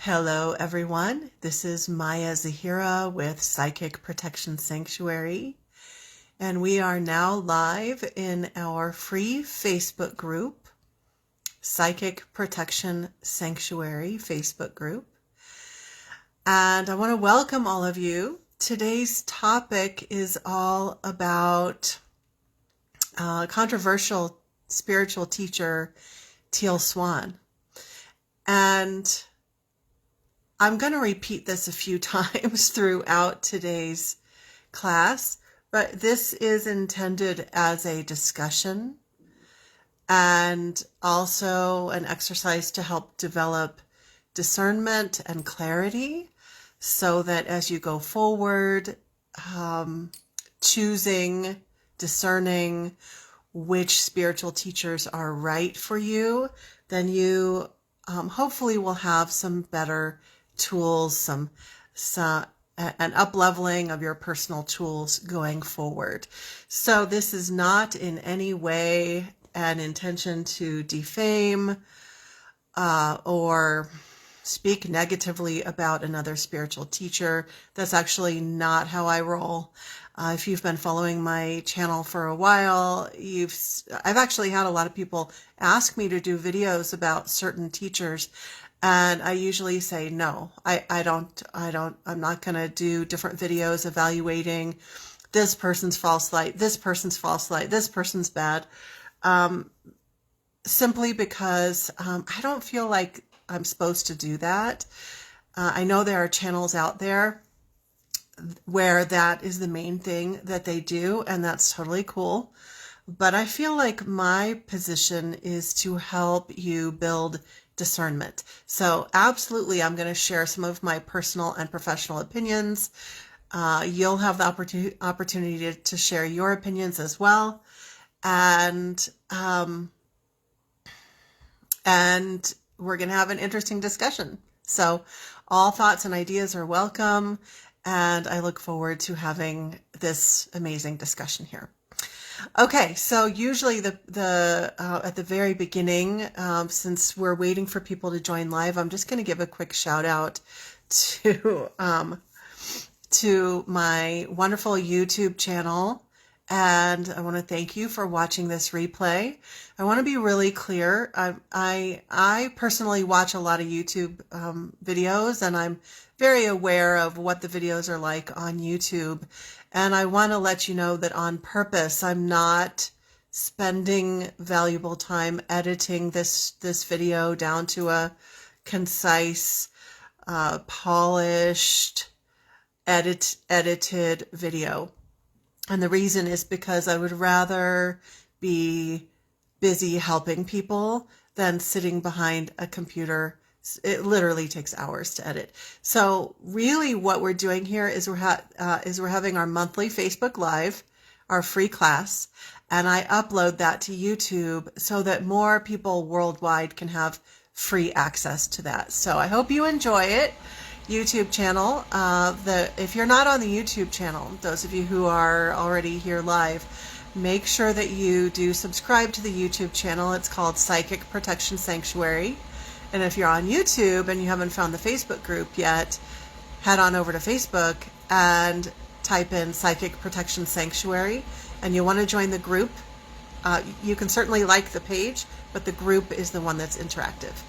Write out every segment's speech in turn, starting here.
Hello, everyone. This is Maya Zahira with Psychic Protection Sanctuary, and we are now live in our free Facebook group, Psychic Protection Sanctuary Facebook group. And I want to welcome all of you. Today's topic is all about controversial spiritual teacher Teal Swan. And I'm going to repeat this a few times throughout today's class, but this is intended as a discussion and also an exercise to help develop discernment and clarity so that as you go forward, choosing, discerning which spiritual teachers are right for you, then you hopefully will have some better tools, some an up-leveling of your personal tools going forward. So this is not in any way an intention to defame or speak negatively about another spiritual teacher. That's actually not how I roll. If you've been following my channel for a while, I've actually had a lot of people ask me to do videos about certain teachers. And I usually say, no, I'm not going to do different videos evaluating this person's false light, this person's false light, this person's bad. Simply because I don't feel like I'm supposed to do that. I know there are channels out there where that is the main thing that they do, and that's totally cool. But I feel like my position is to help you build discernment. So absolutely, I'm going to share some of my personal and professional opinions. You'll have the opportunity to share your opinions as well. And we're going to have an interesting discussion. So all thoughts and ideas are welcome. And I look forward to having this amazing discussion here. Okay, so usually at the very beginning, since we're waiting for people to join live, I'm just going to give a quick shout out to my wonderful YouTube channel, and I want to thank you for watching this replay. I want to be really clear. I personally watch a lot of YouTube videos, and I'm very aware of what the videos are like on YouTube. And I want to let you know that on purpose, I'm not spending valuable time editing this video down to a concise, polished, edited video. And the reason is because I would rather be busy helping people than sitting behind a computer. It literally takes hours to edit. So really what we're doing here is we're having our monthly Facebook Live, our free class, and I upload that to YouTube so that more people worldwide can have free access to that. So I hope you enjoy it. YouTube channel. If you're not on the YouTube channel, those of you who are already here live, make sure that you do subscribe to the YouTube channel. It's called Psychic Protection Sanctuary. And if you're on YouTube and you haven't found the Facebook group yet, head on over to Facebook and type in Psychic Protection Sanctuary. And you want to join the group. You can certainly like the page, but the group is the one that's interactive.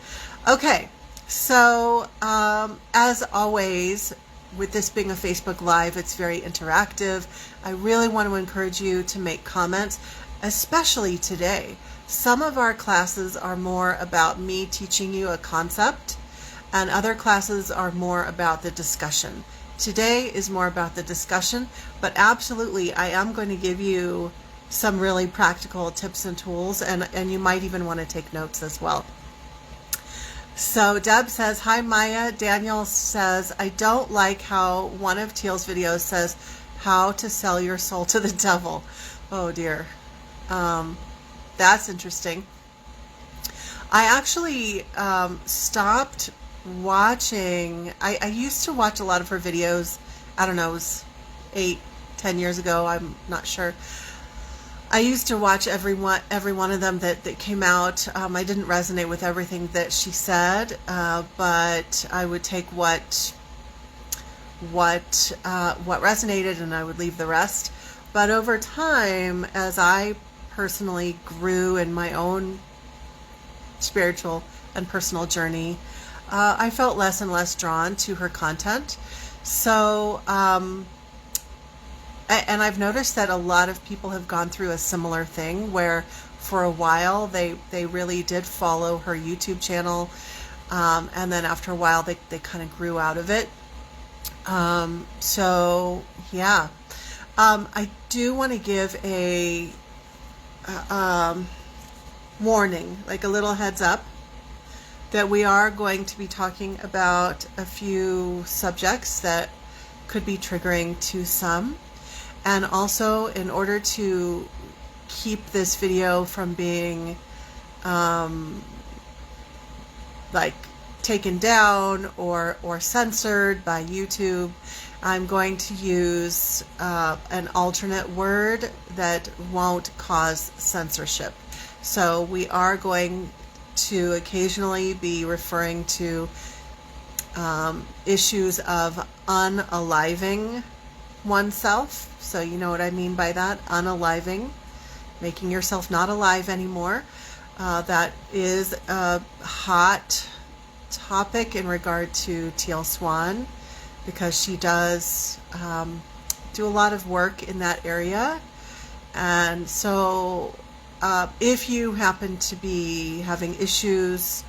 Okay, so as always, with this being a Facebook Live, it's very interactive. I really want to encourage you to make comments, especially today. Some of our classes are more about me teaching you a concept, and other classes are more about the discussion. Today is more about the discussion, but absolutely I am going to give you some really practical tips and tools, and you might even want to take notes as well. So Deb says, hi Maya. Daniel says, I don't like how one of Teal's videos says how to sell your soul to the devil. Oh dear. That's interesting. I actually stopped watching. I used to watch a lot of her videos. I don't know, it was 8-10 years ago. I'm not sure. I used to watch every one of them that came out. I didn't resonate with everything that she said, but I would take what resonated, and I would leave the rest. But over time, as I personally grew in my own spiritual and personal journey, I felt less and less drawn to her content. So, and I've noticed that a lot of people have gone through a similar thing where for a while they really did follow her YouTube channel, and then after a while they kind of grew out of it. So yeah, I do want to give a warning, like a little heads up, that we are going to be talking about a few subjects that could be triggering to some. And also, in order to keep this video from being like taken down or censored by YouTube, I'm going to use an alternate word that won't cause censorship. So we are going to occasionally be referring to issues of unaliving oneself. So you know what I mean by that, unaliving, making yourself not alive anymore. That is a hot topic in regard to Teal Swan, because she does do a lot of work in that area. And so if you happen to be having issues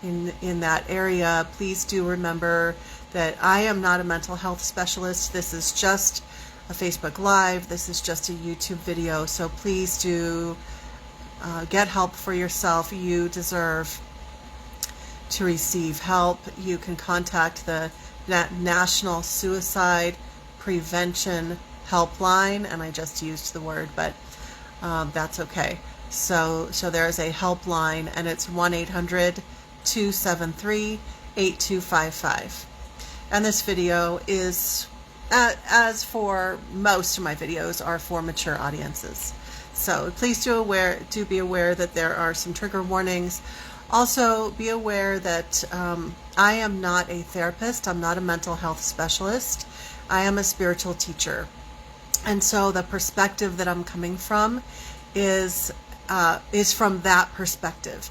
in that area, please do remember that I am not a mental health specialist. This is just a Facebook Live. This is just a YouTube video. So please do get help for yourself. You deserve to receive help. You can contact the National Suicide Prevention Helpline, and I just used the word, but that's okay. So there's a helpline, and it's 1-800-273-8255. And this video is, as for most of my videos, are for mature audiences. So please do be aware that there are some trigger warnings. Also, be aware that I am not a therapist. I'm not a mental health specialist. I am a spiritual teacher. And so the perspective that I'm coming from is from that perspective.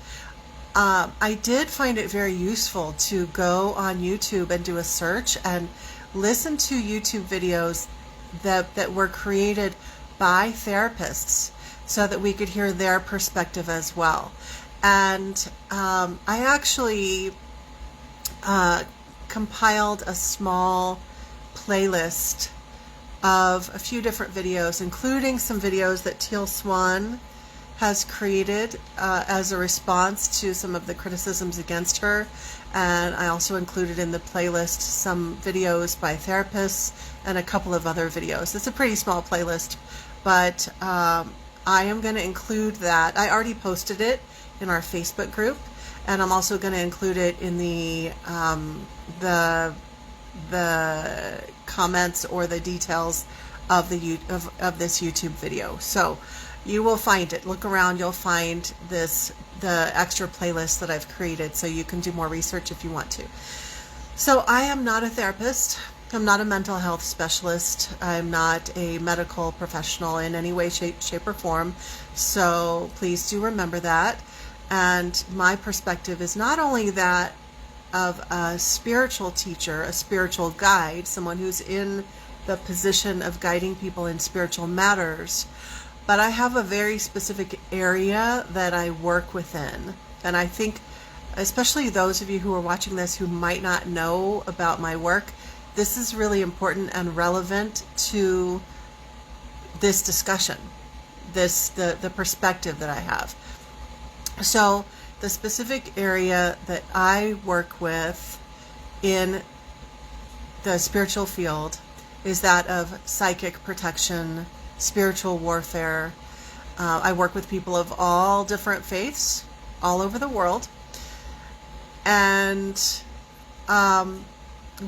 I did find it very useful to go on YouTube and do a search and listen to YouTube videos that were created by therapists so that we could hear their perspective as well. And I actually compiled a small playlist of a few different videos, including some videos that Teal Swan has created as a response to some of the criticisms against her. And I also included in the playlist some videos by therapists and a couple of other videos. It's a pretty small playlist, but I am going to include that. I already posted it in our Facebook group, and I'm also going to include it in the comments or the details of of this YouTube video. So you will find it. Look around, you'll find the extra playlist that I've created, so you can do more research if you want to. So I am not a therapist. I'm not a mental health specialist. I'm not a medical professional in any way, shape, or form. So please do remember that. And my perspective is not only that of a spiritual teacher, a spiritual guide, someone who's in the position of guiding people in spiritual matters, but I have a very specific area that I work within. And I think, especially those of you who are watching this who might not know about my work, this is really important and relevant to this discussion, the perspective that I have. So the specific area that I work with in the spiritual field is that of psychic protection, spiritual warfare. I work with people of all different faiths all over the world. And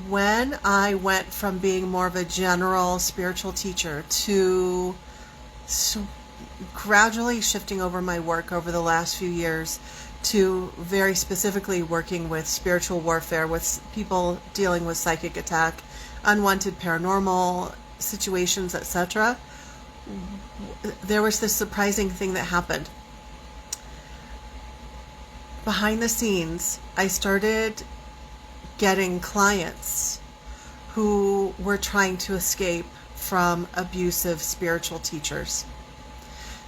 when I went from being more of a general spiritual teacher to gradually shifting over my work over the last few years to very specifically working with spiritual warfare, with people dealing with psychic attack, unwanted paranormal situations, etc., there was this surprising thing that happened. Behind the scenes, I started getting clients who were trying to escape from abusive spiritual teachers.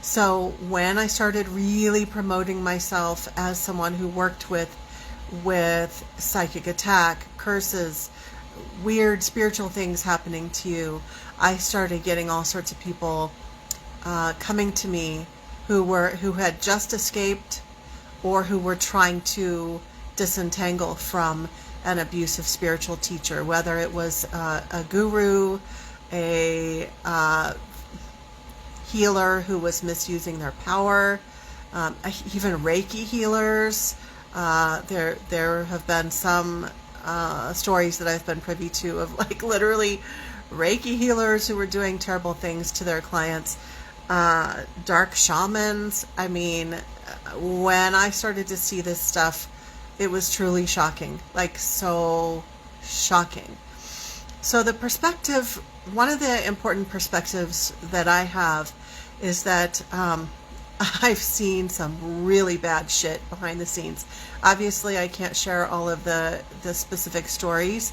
So when I started really promoting myself as someone who worked with psychic attack, curses, weird spiritual things happening to you, I started getting all sorts of people coming to me who had just escaped or who were trying to disentangle from an abusive spiritual teacher, whether it was a guru, a healer who was misusing their power, even Reiki healers. There have been some stories that I've been privy to of like literally Reiki healers who were doing terrible things to their clients, dark shamans. I mean, when I started to see this stuff, it was truly shocking, like so shocking. So the perspective, one of the important perspectives that I have is that I've seen some really bad shit behind the scenes. Obviously, I can't share all of the specific stories,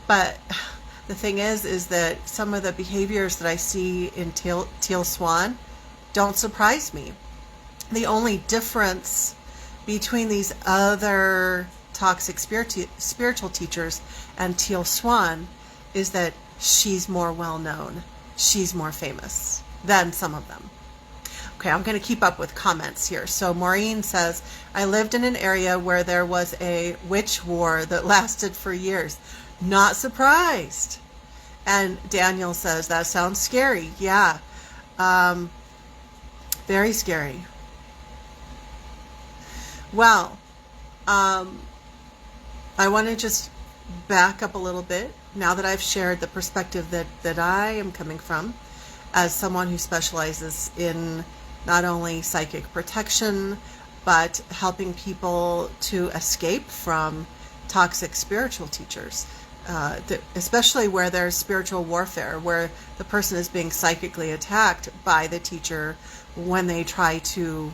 but the thing is that some of the behaviors that I see in Teal Swan don't surprise me. The only difference between these other toxic spiritual teachers and Teal Swan is that she's more well known. She's more famous than some of them. Okay, I'm going to keep up with comments here. So Maureen says, I lived in an area where there was a witch war that lasted for years. Not surprised. And Daniel says, that sounds scary. Yeah. Very scary. Well, I want to just back up a little bit now that I've shared the perspective that I am coming from as someone who specializes in not only psychic protection, but helping people to escape from toxic spiritual teachers, especially where there's spiritual warfare, where the person is being psychically attacked by the teacher when they try to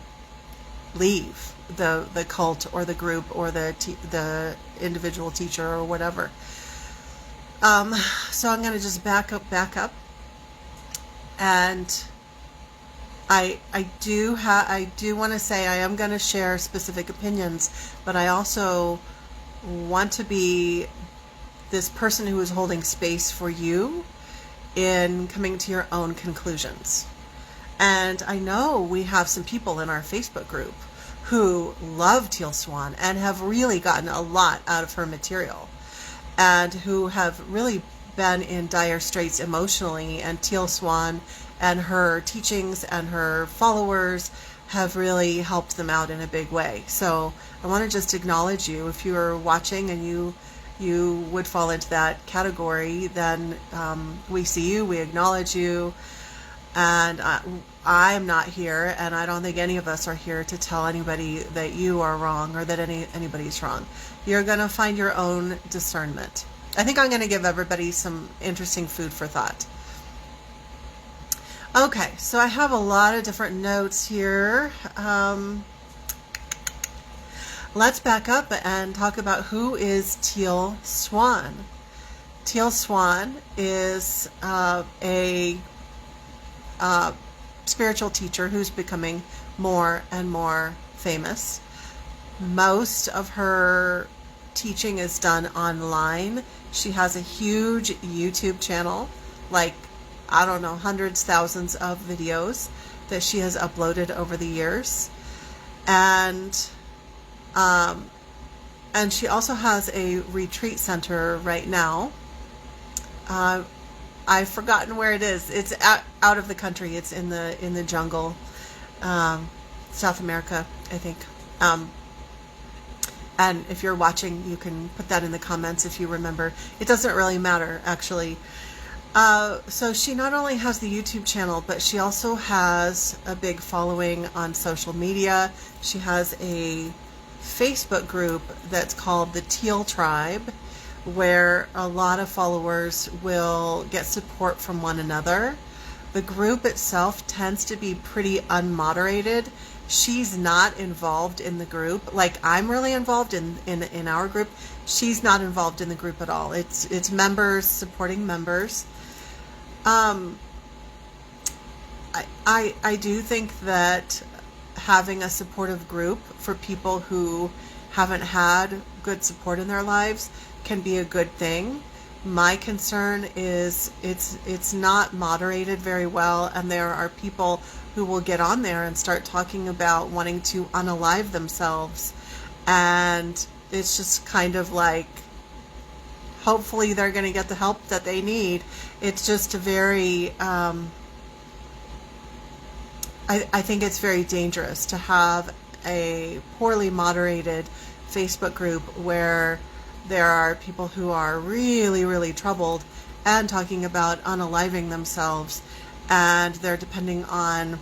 leave the cult or the group or the individual teacher or whatever. So I'm going to just back up, and I do want to say I am going to share specific opinions, but I also want to be this person who is holding space for you in coming to your own conclusions. And I know we have some people in our Facebook group who love Teal Swan and have really gotten a lot out of her material, and who have really been in dire straits emotionally, and Teal Swan and her teachings and her followers have really helped them out in a big way. So I want to just acknowledge you. If you are watching and you would fall into that category, then we see you, we acknowledge you, and I'm not here, and I don't think any of us are here to tell anybody that you are wrong or that anybody's wrong. You're going to find your own discernment. I think I'm going to give everybody some interesting food for thought. Okay, so I have a lot of different notes here. Let's back up and talk about who is Teal Swan. Teal Swan is a spiritual teacher who's becoming more and more famous. Most of her teaching is done online. She has a huge YouTube channel, like, I don't know, hundreds, thousands of videos that she has uploaded over the years. And she also has a retreat center right now. I've forgotten where it is. It's out of the country. It's in the jungle, South America, I think. And if you're watching, you can put that in the comments if you remember. It doesn't really matter, actually. So she not only has the YouTube channel, but she also has a big following on social media. She has a Facebook group that's called the Teal Tribe, where a lot of followers will get support from one another. The group itself tends to be pretty unmoderated. She's not involved in the group. Like, I'm really involved in our group. She's not involved in the group at all. It's members supporting members. I do think that having a supportive group for people who haven't had good support in their lives can be a good thing. My concern is it's not moderated very well, and there are people who will get on there and start talking about wanting to unalive themselves, and it's just kind of like, hopefully they're going to get the help that they need. It's just a very I think it's very dangerous to have a poorly moderated Facebook group where there are people who are really, really troubled and talking about unaliving themselves, and they're depending on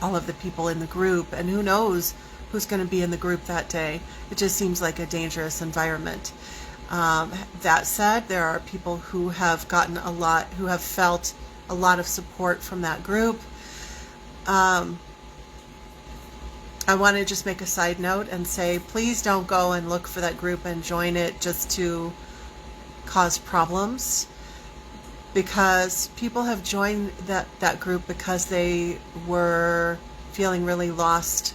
all of the people in the group, and who knows who's going to be in the group that day. It just seems like a dangerous environment. That said, there are people who have gotten who have felt a lot of support from that group. I want to just make a side note and say, please don't go and look for that group and join it just to cause problems, because people have joined that group because they were feeling really lost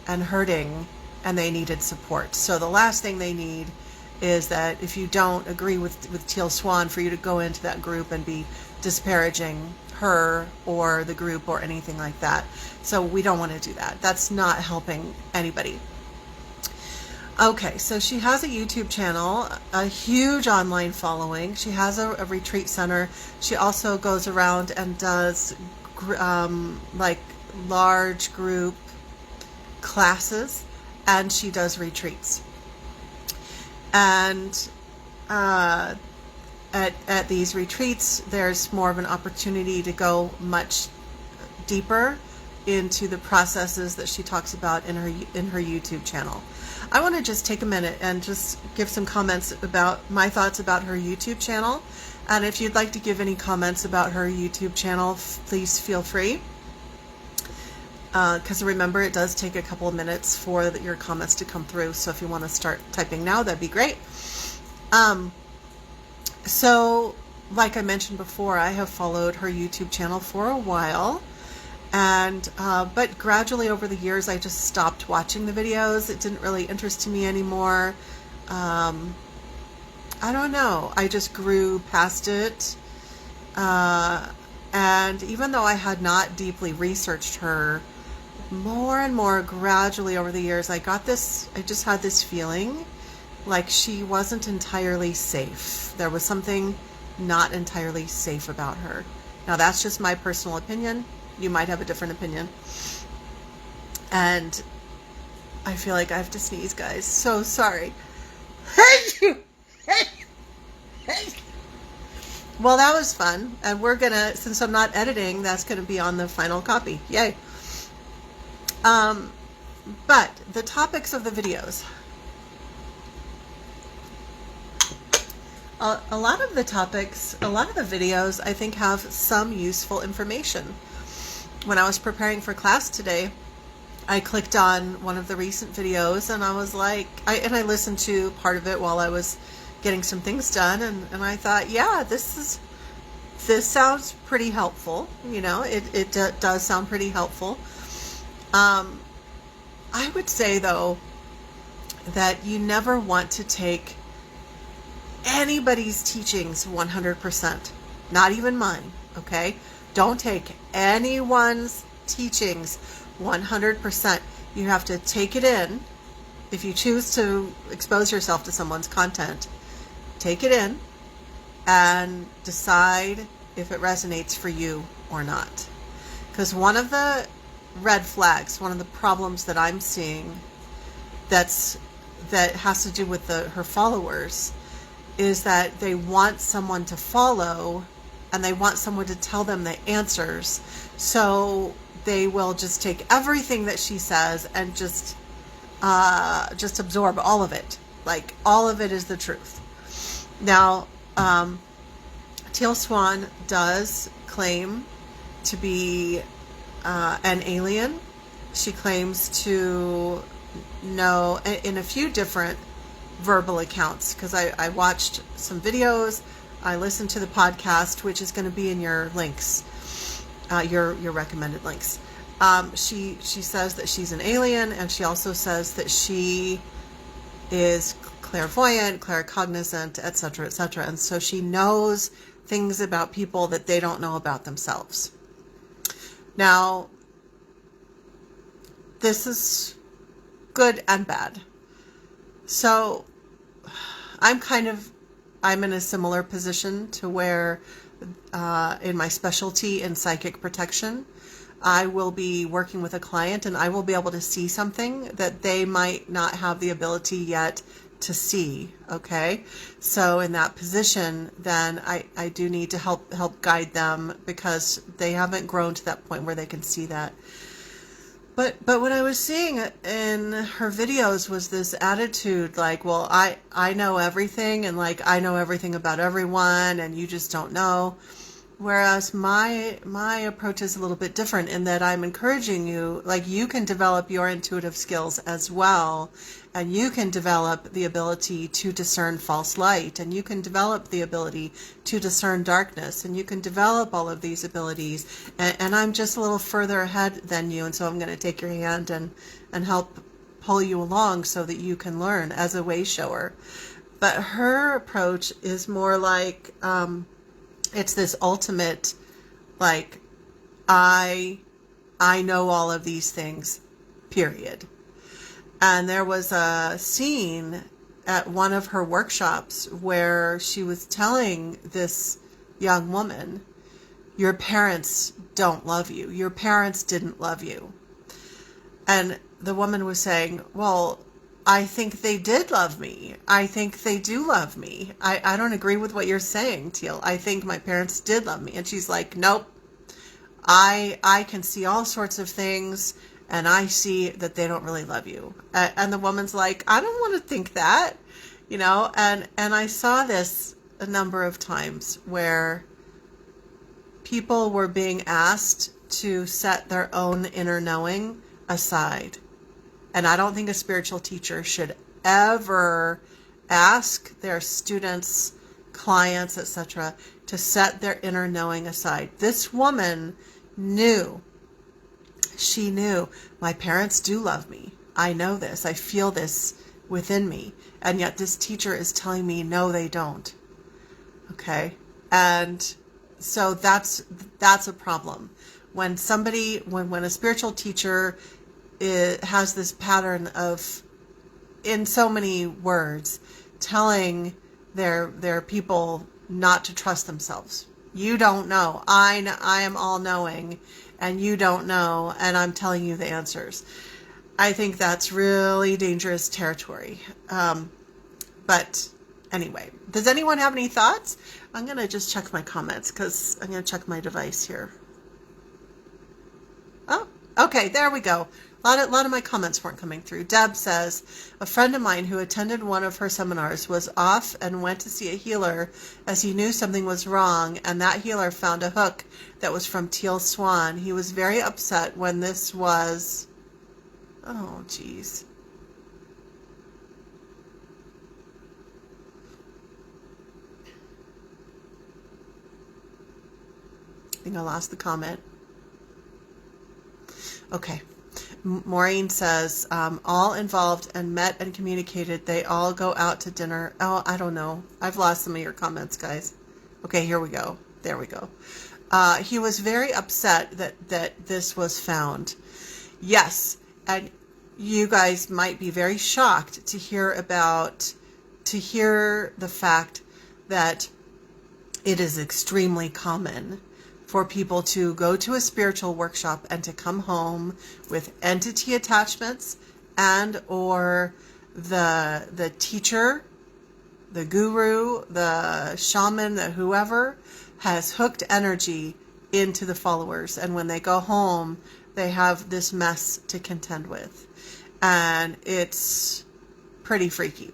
and hurting and they needed support. So the last thing they need is that if you don't agree with Teal Swan, for you to go into that group and be disparaging her or the group or anything like that. So we don't want to do that. That's not helping anybody. Okay, so she has a YouTube channel, a huge online following. She has a retreat center. She also goes around and does like large group classes, and she does retreats. And at these retreats, there's more of an opportunity to go much deeper into the processes that she talks about in her YouTube channel. I want to just take a minute and just give some comments about my thoughts about her YouTube channel. And if you'd like to give any comments about her YouTube channel, please feel free. Because remember, it does take a couple of minutes for your comments to come through. So if you want to start typing now, that'd be great. So, like I mentioned before, I have followed her YouTube channel for a while, and but gradually over the years, I just stopped watching the videos. It didn't really interest me anymore. I don't know. I just grew past it, and even though I had not deeply researched her, more and more gradually over the years, I just had this feeling like she wasn't entirely safe. There was something not entirely safe about her. Now, that's just my personal opinion. You might have a different opinion. And I feel like I have to sneeze, guys. So sorry. Well, that was fun. And we're gonna, since I'm not editing, that's gonna be on the final copy. Yay. But the topics of the videos. A lot of the videos, I think, have some useful information. When I was preparing for class today, I clicked on one of the recent videos, and I was like, I listened to part of it while I was getting some things done, and I thought, yeah, this sounds pretty helpful. You know, it does sound pretty helpful. I would say, though, that you never want to take anybody's teachings 100%, not even mine, okay? Don't take anyone's teachings 100%. You have to take it in. If you choose to expose yourself to someone's content, take it in and decide if it resonates for you or not. Because one of the red flags, one of the problems that I'm seeing that has to do with her followers, is that they want someone to follow and they want someone to tell them the answers. So they will just take everything that she says and just absorb all of it. Like, all of it is the truth. Now, Teal Swan does claim to be an alien. She claims to know in a few different verbal accounts, because I watched some videos, I listened to the podcast, which is going to be in your links, your recommended links. She says that she's an alien, and she also says that she is clairvoyant, claircognizant, etc., etc. And so she knows things about people that they don't know about themselves. Now, this is good and bad. So I'm in a similar position to where in my specialty in psychic protection, I will be working with a client and I will be able to see something that they might not have the ability yet to see. Okay. So in that position, then I do need to help guide them, because they haven't grown to that point where they can see that. But what I was seeing in her videos was this attitude like, well, I know everything, and like, I know everything about everyone, and you just don't know. Whereas my approach is a little bit different, in that I'm encouraging you, like, you can develop your intuitive skills as well, and you can develop the ability to discern false light, and you can develop the ability to discern darkness, and you can develop all of these abilities. And I'm just a little further ahead than you, and so I'm going to take your hand and help pull you along so that you can learn as a way shower. But her approach is more like, it's this ultimate, like, I know all of these things, period. And there was a scene at one of her workshops where she was telling this young woman, your parents don't love you. Your parents didn't love you. And the woman was saying, well, I think they did love me. I think they do love me. I don't agree with what you're saying, Teal. I think my parents did love me. And she's like, nope. I can see all sorts of things, and I see that they don't really love you. And the woman's like, I don't want to think that, and I saw this a number of times where people were being asked to set their own inner knowing aside. And I don't think a spiritual teacher should ever ask their students, clients, etc., to set their inner knowing aside. This woman knew. She knew, my parents do love me. I know this. I feel this within me. And yet this teacher is telling me, no, they don't. Okay? And so that's a problem. When a spiritual teacher has this pattern of, in so many words, telling their people not to trust themselves. You don't know. I am all knowing, and you don't know, and I'm telling you the answers. I think that's really dangerous territory. But anyway, does anyone have any thoughts? I'm going to just check my comments, because I'm going to check my device here. Oh, okay, there we go. A lot of my comments weren't coming through. Deb says, a friend of mine who attended one of her seminars was off and went to see a healer as he knew something was wrong, and that healer found a hook that was from Teal Swan. He was very upset when this was... Oh, geez. I think I lost the comment. Okay. Maureen says, all involved and met and communicated. They all go out to dinner. Oh, I don't know. I've lost some of your comments, guys. Okay, here we go. There we go. He was very upset that this was found. Yes, and you guys might be very shocked to hear the fact that it is extremely common for people to go to a spiritual workshop and to come home with entity attachments, and or the teacher, the guru, the shaman, the whoever, has hooked energy into the followers. And when they go home, they have this mess to contend with. And it's pretty freaky.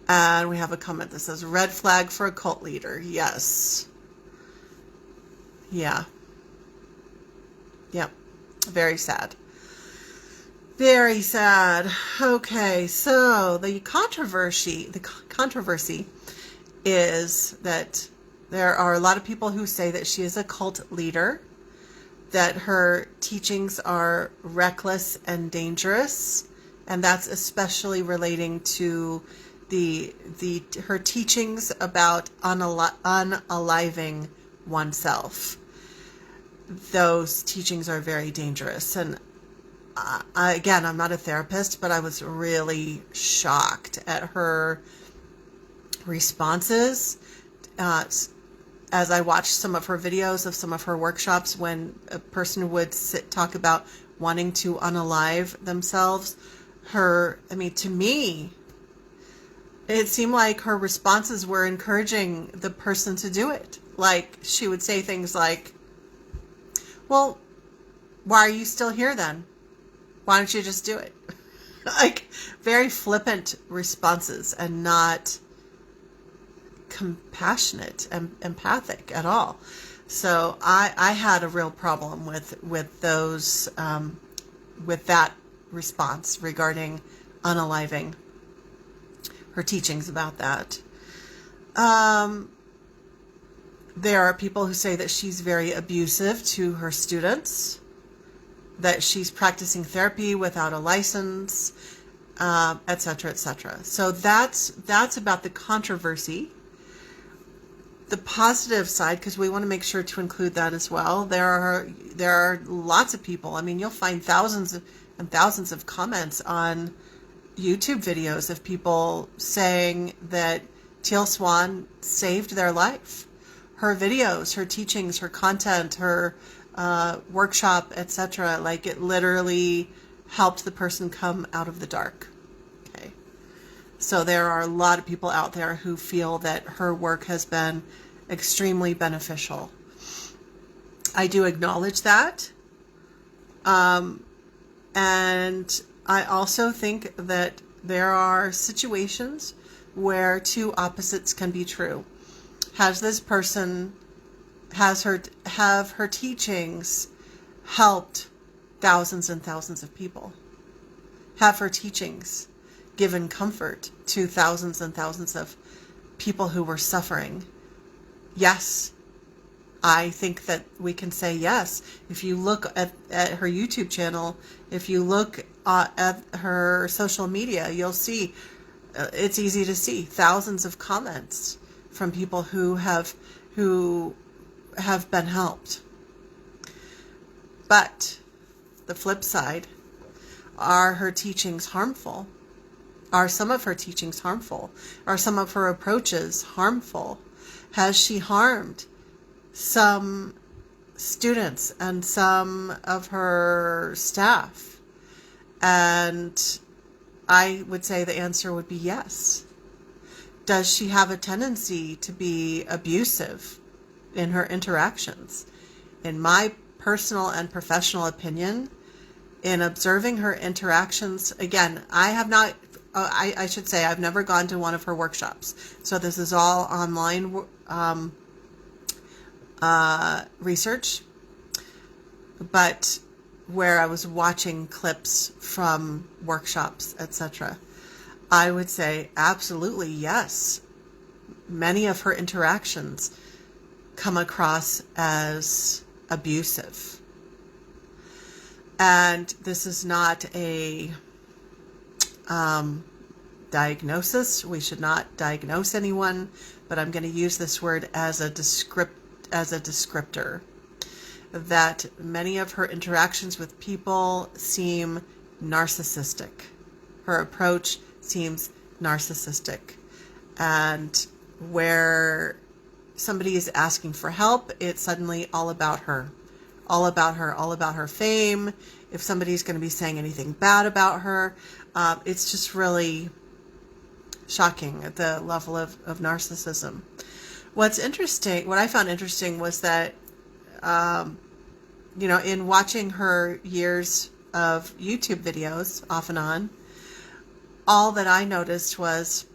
And we have a comment that says, red flag for a cult leader. Yes. Yeah. Yep. Very sad. Very sad. Okay, so the controversy is that there are a lot of people who say that she is a cult leader, that her teachings are reckless and dangerous, and that's especially relating to her teachings about unaliving oneself. Those teachings are very dangerous. And again, I'm not a therapist, but I was really shocked at her responses as I watched some of her videos of some of her workshops, when a person would talk about wanting to unalive themselves. To me, it seemed like her responses were encouraging the person to do it. Like, she would say things like, well, why are you still here then? Why don't you just do it? Like, very flippant responses and not compassionate and empathic at all. So I had a real problem with those, with that response regarding unaliving, her teachings about that. There are people who say that she's very abusive to her students, that she's practicing therapy without a license, etc., etc. So that's about the controversy. The positive side, because we want to make sure to include that as well. There are lots of people. I mean, you'll find thousands and thousands of comments on YouTube videos of people saying that Teal Swan saved their life. Her videos, her teachings, her content, her workshop, etc. Like, it literally helped the person come out of the dark. Okay. So there are a lot of people out there who feel that her work has been extremely beneficial. I do acknowledge that. And I also think that there are situations where two opposites can be true. Have her teachings helped thousands and thousands of people? Have her teachings given comfort to thousands and thousands of people who were suffering? Yes. I think that we can say yes. If you look at her YouTube channel, if you look at her social media, you'll see, it's easy to see thousands of comments from people who have been helped. But the flip side, are her teachings harmful? Are some of her teachings harmful? Are some of her approaches harmful? Has she harmed some students and some of her staff? And I would say the answer would be yes. Does she have a tendency to be abusive in her interactions? In my personal and professional opinion, in observing her interactions, again, I have not, I should say, I've never gone to one of her workshops. So this is all online research, but where I was watching clips from workshops, etc. I would say absolutely yes. Many of her interactions come across as abusive. And this is not a diagnosis. We should not diagnose anyone, but I'm going to use this word as a descriptor. That many of her interactions with people seem narcissistic. Her approach seems narcissistic. And where somebody is asking for help, it's suddenly all about her. All about her, all about her fame. If somebody's going to be saying anything bad about her, it's just really shocking at the level of narcissism. What's interesting, what I found interesting was that, in watching her years of YouTube videos off and on, all that I noticed was,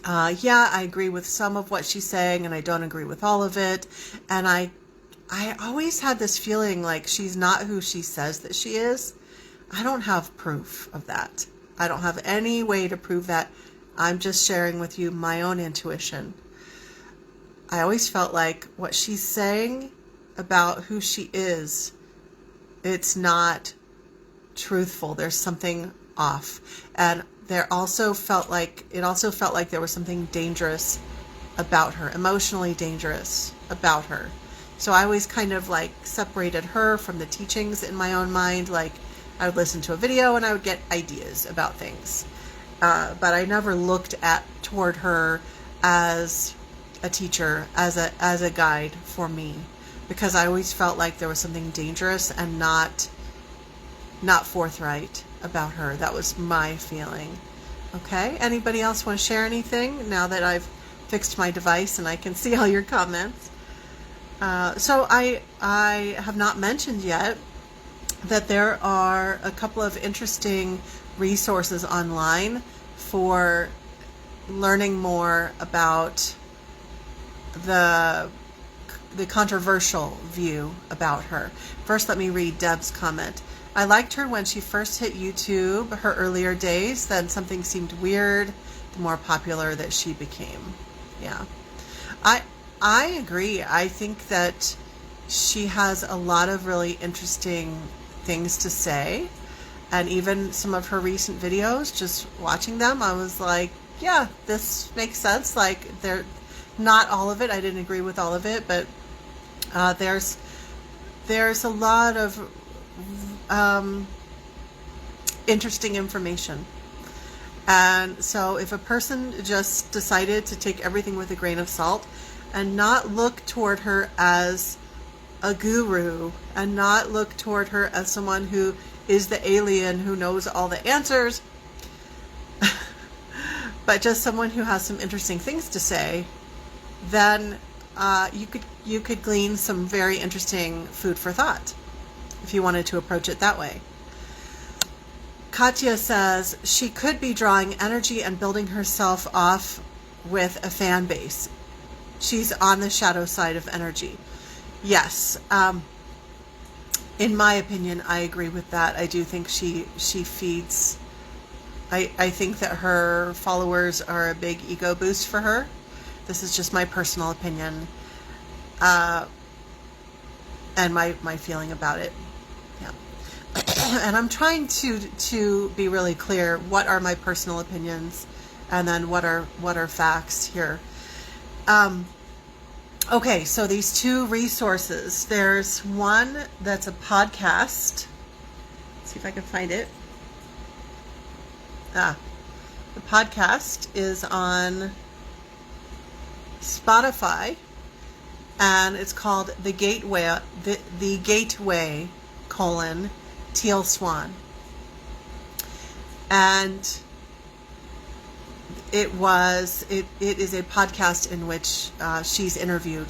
yeah, I agree with some of what she's saying and I don't agree with all of it. And I always had this feeling like she's not who she says that she is. I don't have proof of that. I don't have any way to prove that. I'm just sharing with you my own intuition. I always felt like what she's saying about who she is, it's not truthful. There's something off. And it also felt like there was something dangerous about her, emotionally dangerous about her. So I always kind of like separated her from the teachings in my own mind. Like I would listen to a video and I would get ideas about things. But I never looked toward her as a teacher, as a guide for me, because I always felt like there was something dangerous and not forthright about her. That was my feeling. Okay, anybody else want to share anything now that I've fixed my device and I can see all your comments? So I have not mentioned yet that there are a couple of interesting resources online for learning more about the controversial view about her. First, let me read Deb's comment. I liked her when she first hit YouTube, her earlier days, then something seemed weird the more popular that she became. Yeah. I agree. I think that she has a lot of really interesting things to say. And even some of her recent videos, just watching them, I was like, yeah, this makes sense. Like, they're not all of it. I didn't agree with all of it, but there's a lot of interesting information. And so if a person just decided to take everything with a grain of salt and not look toward her as a guru and not look toward her as someone who is the alien who knows all the answers, but just someone who has some interesting things to say, then you could glean some very interesting food for thought if you wanted to approach it that way. Katya says she could be drawing energy and building herself off with a fan base. She's on the shadow side of energy. Yes. In my opinion, I agree with that. I do think she feeds. I think that her followers are a big ego boost for her. This is just my personal opinion, and my feeling about it. Yeah. And I'm trying to be really clear. What are my personal opinions, and then what are facts here? Okay, so these two resources. There's one that's a podcast. Let's see if I can find it. The podcast is on Spotify, and it's called The Gateway, Teal Swan. And it is a podcast in which she's interviewed.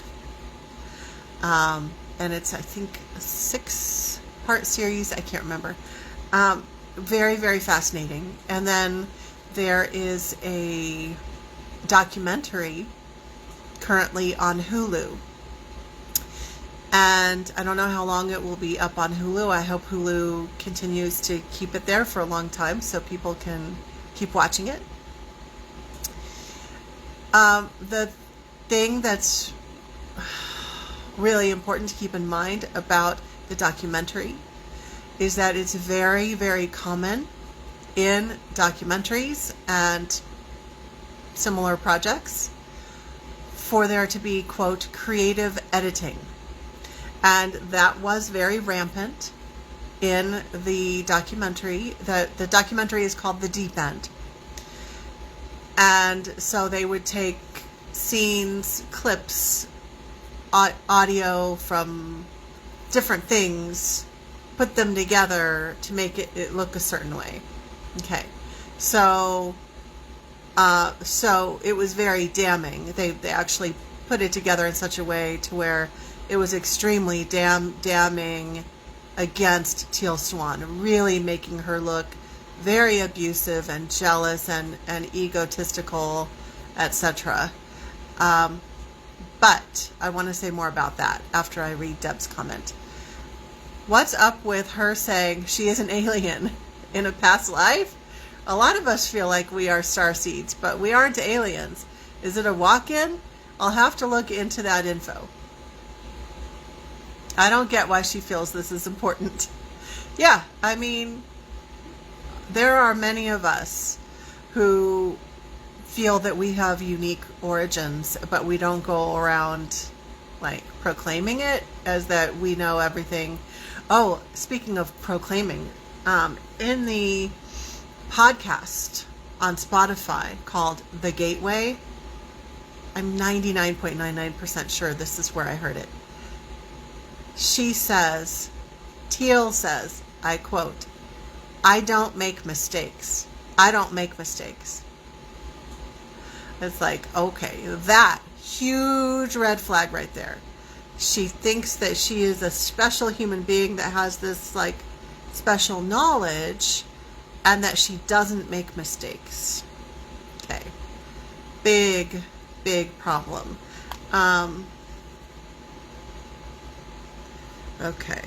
And it's, I think, a 6-part series. I can't remember. Very, very fascinating. And then there is a documentary currently on Hulu. And I don't know how long it will be up on Hulu. I hope Hulu continues to keep it there for a long time so people can keep watching it. The thing that's really important to keep in mind about the documentary is that it's very, very common in documentaries and similar projects for there to be, quote, creative editing. And that was very rampant in the documentary. The documentary is called The Deep End. And so they would take scenes, clips, audio from different things, put them together to make it look a certain way. Okay. So it was very damning. They actually put it together in such a way to where it was extremely damning against Teal Swan, really making her look very abusive and jealous and egotistical, etc. But I want to say more about that after I read Deb's comment. What's up with her saying she is an alien in a past life? A lot of us feel like we are starseeds, but we aren't aliens. Is it a walk-in? I'll have to look into that info. I don't get why she feels this is important. Yeah, I mean, there are many of us who feel that we have unique origins, but we don't go around like proclaiming it as that we know everything. Oh, speaking of proclaiming, in the podcast on Spotify called The Gateway, I'm 99.99% sure this is where I heard it. She says, Teal says, I quote, "I don't make mistakes. I don't make mistakes." It's like, okay, that huge red flag right there. She thinks that she is a special human being that has this like special knowledge and that she doesn't make mistakes. Okay. Big problem. Okay.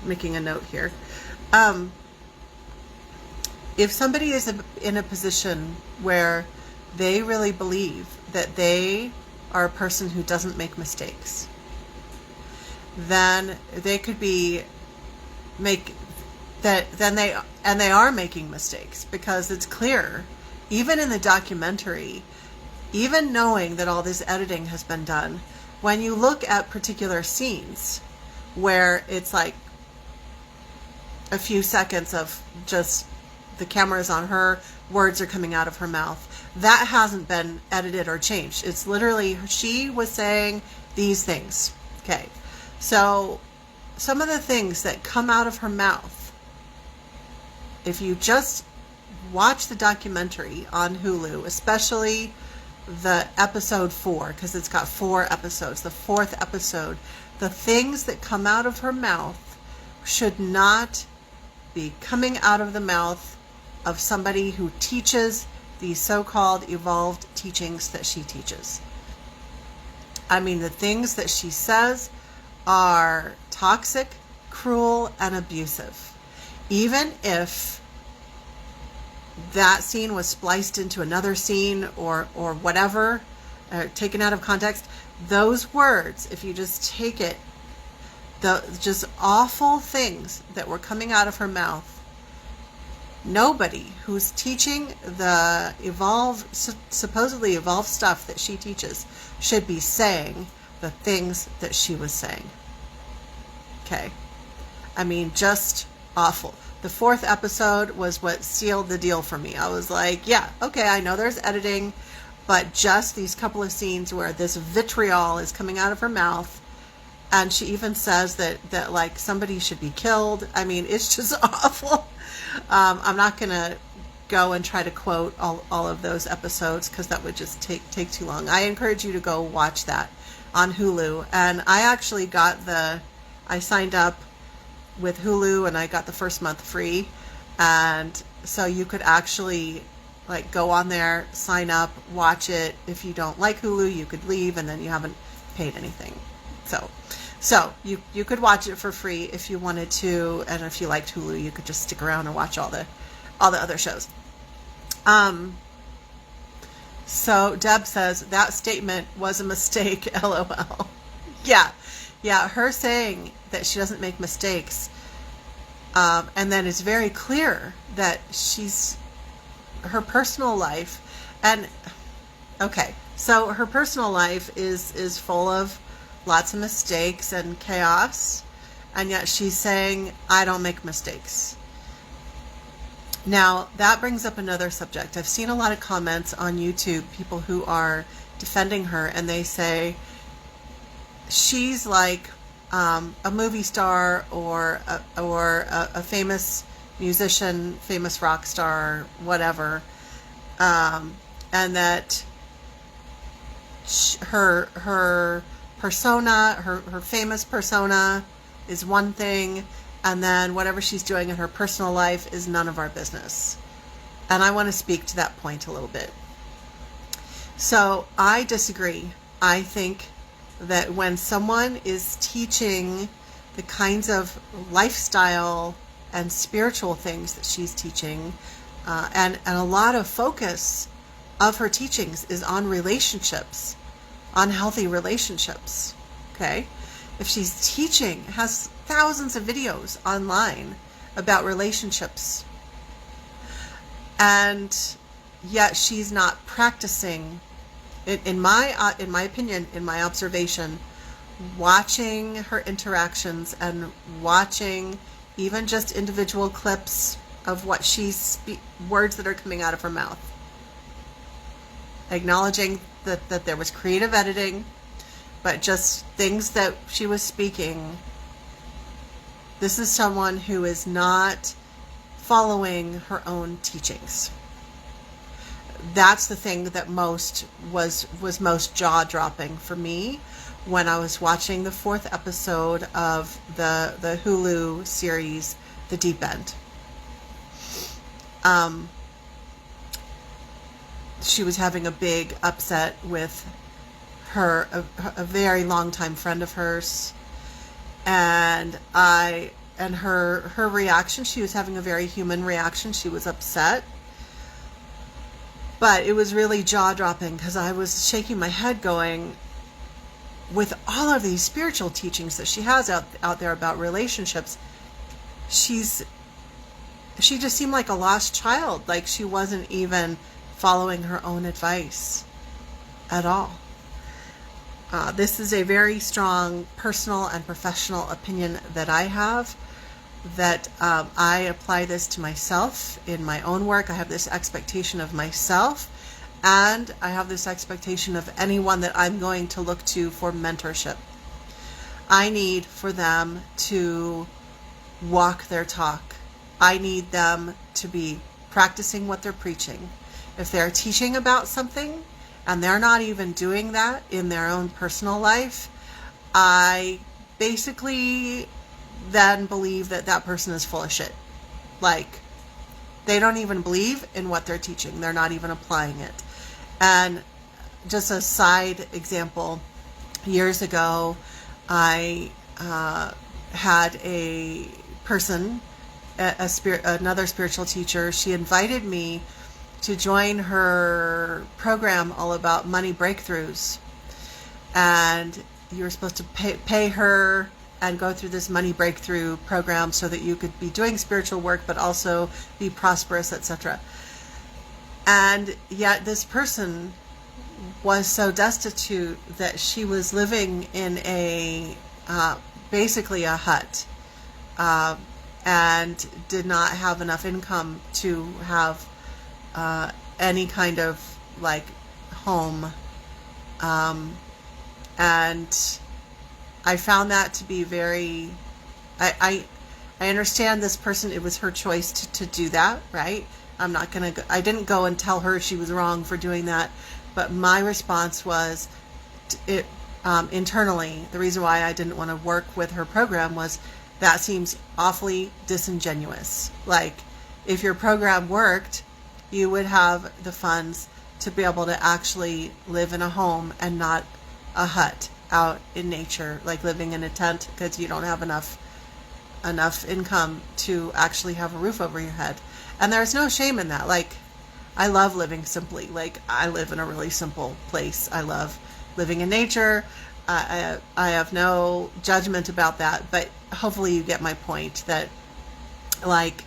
Making a note here. If somebody is in a position where they really believe that they are a person who doesn't make mistakes, then they could be they are making mistakes, because it's clear, even in the documentary, even knowing that all this editing has been done, when you look at particular scenes where it's like a few seconds of just the camera is on her, words are coming out of her mouth, that hasn't been edited or changed. It's literally, she was saying these things. Okay. So some of the things that come out of her mouth, if you just watch the documentary on Hulu, especially the episode 4, because it's got 4 episodes, the 4th episode, the things that come out of her mouth should not be coming out of the mouth of somebody who teaches the so-called evolved teachings that she teaches. I mean, the things that she says are toxic, cruel, and abusive. Even if that scene was spliced into another scene or whatever, taken out of context, those words, if you just take it, the just awful things that were coming out of her mouth, nobody who's teaching the supposedly evolved stuff that she teaches should be saying the things that she was saying. Okay. I mean, just awful. The 4th episode was what sealed the deal for me. I was like, yeah, okay, I know there's editing, but just these couple of scenes where this vitriol is coming out of her mouth, and she even says that like somebody should be killed. I mean, it's just awful. I'm not going to go and try to quote all of those episodes, because that would just take too long. I encourage you to go watch that on Hulu. And I actually I signed up with Hulu and I got the first month free. And so you could actually like go on there, sign up, watch it. If you don't like Hulu, you could leave and then you haven't paid anything. So you could watch it for free if you wanted to, and if you liked Hulu, you could just stick around and watch all the other shows. So Deb says that statement was a mistake, LOL. Yeah, her saying that she doesn't make mistakes, and then it's very clear that her personal life, and okay, so her personal life is full of lots of mistakes and chaos, and yet she's saying, I don't make mistakes. Now, that brings up another subject. I've seen a lot of comments on YouTube, people who are defending her, and they say she's like a movie star or a famous musician, famous rock star, whatever, and that her persona, her famous persona is one thing, and then whatever she's doing in her personal life is none of our business. And I want to speak to that point a little bit. So I disagree. I think that when someone is teaching the kinds of lifestyle and spiritual things that she's teaching, and a lot of focus of her teachings is on relationships, on healthy relationships, okay? If she's teaching, has thousands of videos online about relationships, and yet she's not practicing, in my opinion, in my observation, watching her interactions and watching even just individual clips of what words that are coming out of her mouth, acknowledging that there was creative editing, but just things that she was speaking. This is someone who is not following her own teachings. That's the thing that was most jaw-dropping for me when I was watching the 4th episode of the Hulu series, The Deep End. She was having a big upset with a very long-time friend of hers, and her reaction, she was having a very human reaction. She was upset, but it was really jaw-dropping because I was shaking my head going, with all of these spiritual teachings that she has out there about relationships, she just seemed like a lost child, like she wasn't even following her own advice at all. This is a very strong personal and professional opinion that I have, that I apply this to myself in my own work. I have this expectation of myself, and I have this expectation of anyone that I'm going to look to for mentorship. I need for them to walk their talk. I need them to be practicing what they're preaching. If they're teaching about something and they're not even doing that in their own personal life, I basically then believe that that person is full of shit. Like, they don't even believe in what they're teaching. They're not even applying it. And just a side example, years ago, I had a person, another spiritual teacher. She invited me to join her program all about money breakthroughs. And you were supposed to pay her and go through this money breakthrough program so that you could be doing spiritual work but also be prosperous, etc. And yet this person was so destitute that she was living in basically a hut, and did not have enough income to have any kind of like home. And I found that to be very, I understand this person, it was her choice to do that, right? I'm not going to, I didn't go and tell her she was wrong for doing that, but my response was, internally, the reason why I didn't want to work with her program was that seems awfully disingenuous. Like, if your program worked, you would have the funds to be able to actually live in a home and not a hut out in nature, like living in a tent because you don't have enough income to actually have a roof over your head. And there's no shame in that. Like, I love living simply. Like, I live in a really simple place. I love living in nature. I have no judgment about that, but hopefully you get my point that, like,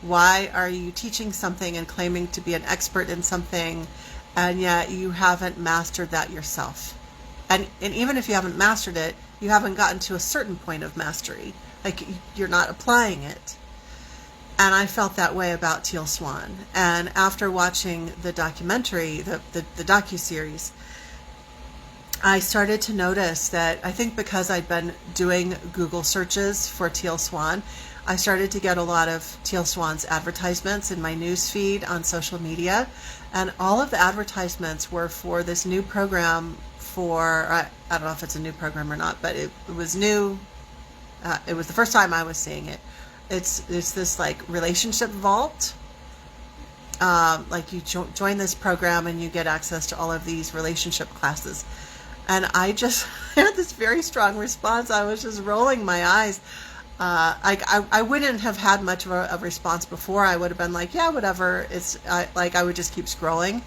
why are you teaching something and claiming to be an expert in something, and yet you haven't mastered that yourself? And even if you haven't mastered it, you haven't gotten to a certain point of mastery. Like, you're not applying it. And I felt that way about Teal Swan. And after watching the documentary, the docuseries, I started to notice that, I think because I'd been doing Google searches for Teal Swan, I started to get a lot of Teal Swan's advertisements in my news feed on social media. And all of the advertisements were for this new program for, I don't know if it's a new program or not, but it was new. It was the first time I was seeing it. It's this like relationship vault. Like you join this program and you get access to all of these relationship classes. And I just had this very strong response. I was just rolling my eyes. I wouldn't have had much of a response before. I would have been like, yeah, whatever. I would just keep scrolling.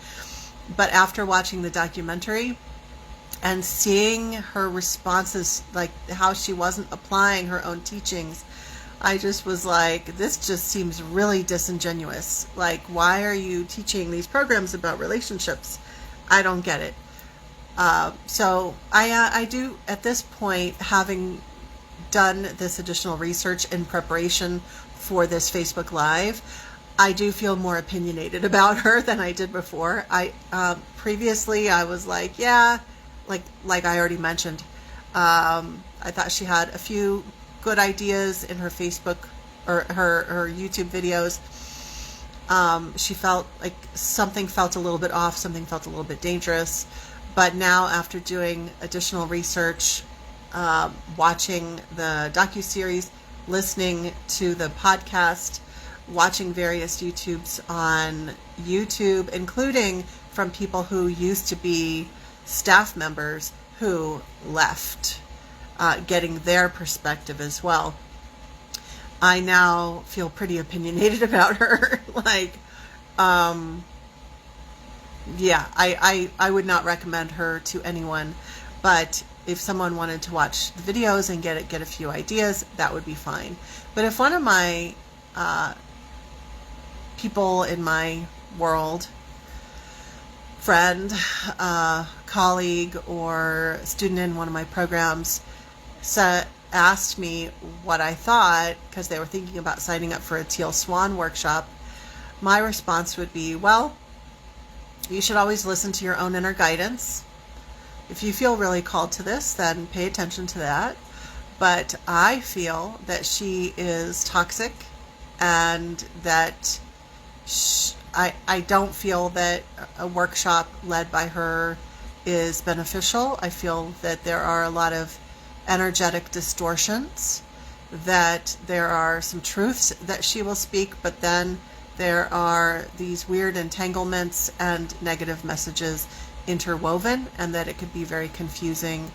But after watching the documentary and seeing her responses, like how she wasn't applying her own teachings, I just was like, this just seems really disingenuous. Like, why are you teaching these programs about relationships? I don't get it. So I do, at this point, having done this additional research in preparation for this Facebook Live, I do feel more opinionated about her than I did before. Previously I was like, yeah, like I already mentioned, I thought she had a few good ideas in her Facebook or her YouTube videos. She felt like something felt a little bit off, something felt a little bit dangerous. But now, after doing additional research, watching the docuseries, listening to the podcast, watching various YouTubes on YouTube, including from people who used to be staff members who left, getting their perspective as well, I now feel pretty opinionated about her. Like, yeah, I would not recommend her to anyone, but if someone wanted to watch the videos and get a few ideas, that would be fine. But if one of my people in my world, friend, colleague, or student in one of my programs asked me what I thought, because they were thinking about signing up for a Teal Swan workshop, my response would be, well, you should always listen to your own inner guidance. If you feel really called to this, then pay attention to that. But I feel that she is toxic, and that I don't feel that a workshop led by her is beneficial. I feel that there are a lot of energetic distortions, that there are some truths that she will speak, but then there are these weird entanglements and negative messages interwoven, and that it could be very confusing,